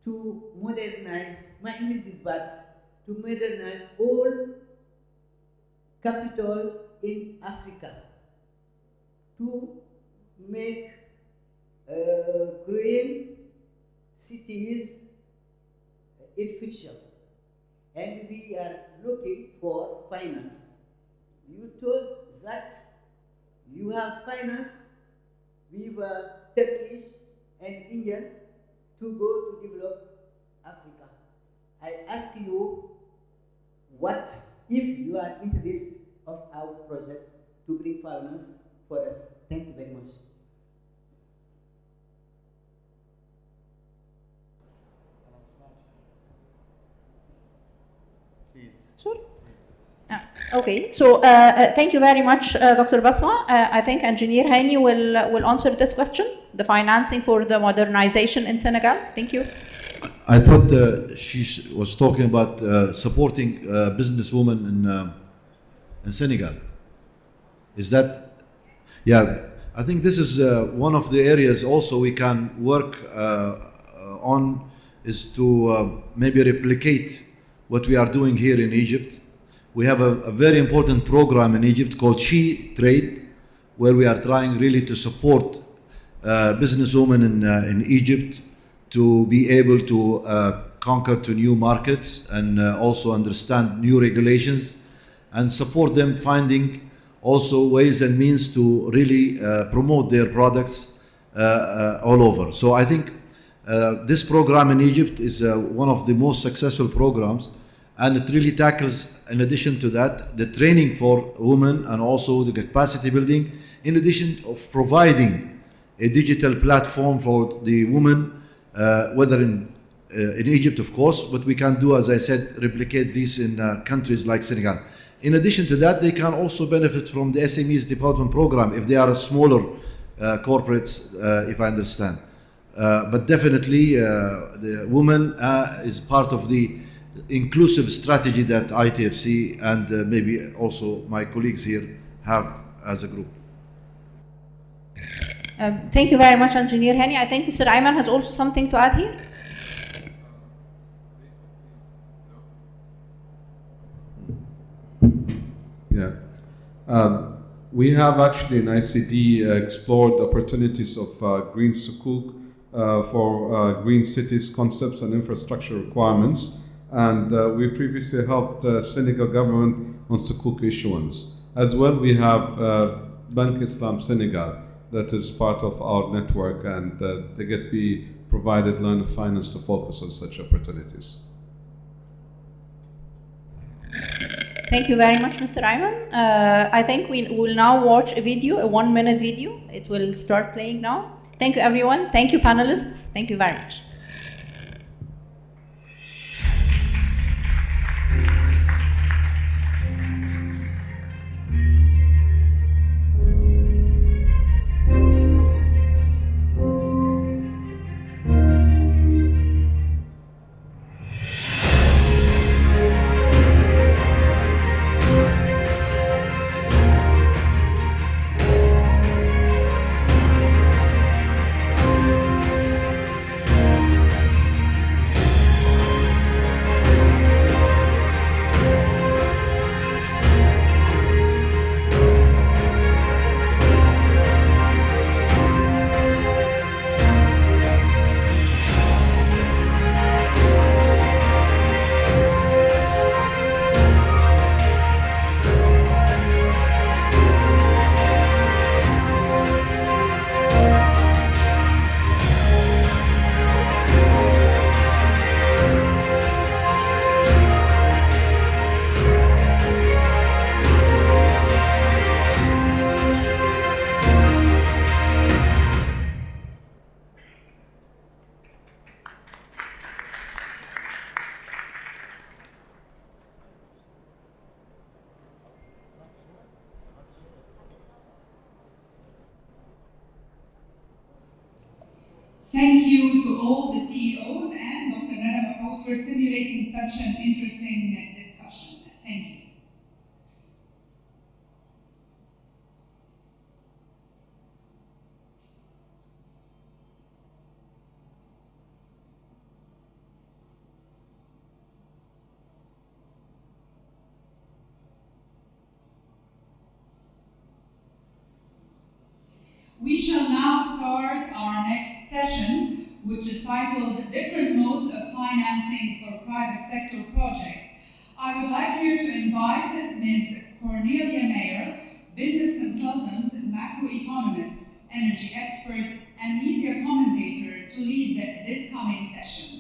to modernize, my English is bad, to modernize all capital in Africa, to make green cities in future. And we are looking for finance. You told that you have finance with Turkish and Indian to go to develop Africa. I ask you, what if you are interested of our project to bring finance for us? Thank you very much. Please. Sure. Okay, so thank you very much, Dr. Basma. I think Engineer Hani will answer this question, the financing for the modernization in Senegal. Thank you. I thought she was talking about supporting businesswomen in Senegal. Is that? Yeah, I think this is one of the areas also we can work on, is to maybe replicate what we are doing here in Egypt. We have a very important program in Egypt called She Trade, where we are trying really to support businesswomen in Egypt to be able to conquer to new markets and also understand new regulations, and support them finding also ways and means to really promote their products all over. So I think this program in Egypt is one of the most successful programs, and it really tackles, in addition to that, the training for women and also the capacity building, in addition of providing a digital platform for the women, whether in Egypt, of course, but we can do, as I said, replicate this in countries like Senegal. In addition to that, they can also benefit from the SMEs development program if they are smaller corporates, if I understand. But definitely, the women is part of the inclusive strategy that ITFC and maybe also my colleagues here have as a group. Thank you very much, Engineer Hani. I think Mr. Ayman has also something to add here. Yeah. We have actually in ICD explored opportunities of green sukuk for green cities concepts and infrastructure requirements. And we previously helped the Senegal government on sukuk issuance. As well, we have Bank Islam Senegal that is part of our network, and they get be provided line of finance to focus on such opportunities. Thank you very much, Mr. Ayman. I think we will now watch a video, a 1-minute video. It will start playing now. Thank you, everyone. Thank you, panelists. Thank you very much. Thank you to all the CEOs and Dr. Nada Masoud for stimulating such an interesting discussion. Thank you. We shall now start our next session, which is titled Different Modes of Financing for Private Sector Projects. I would like here to invite Ms. Cornelia Mayer, business consultant, macroeconomist, energy expert, and media commentator to lead this coming session.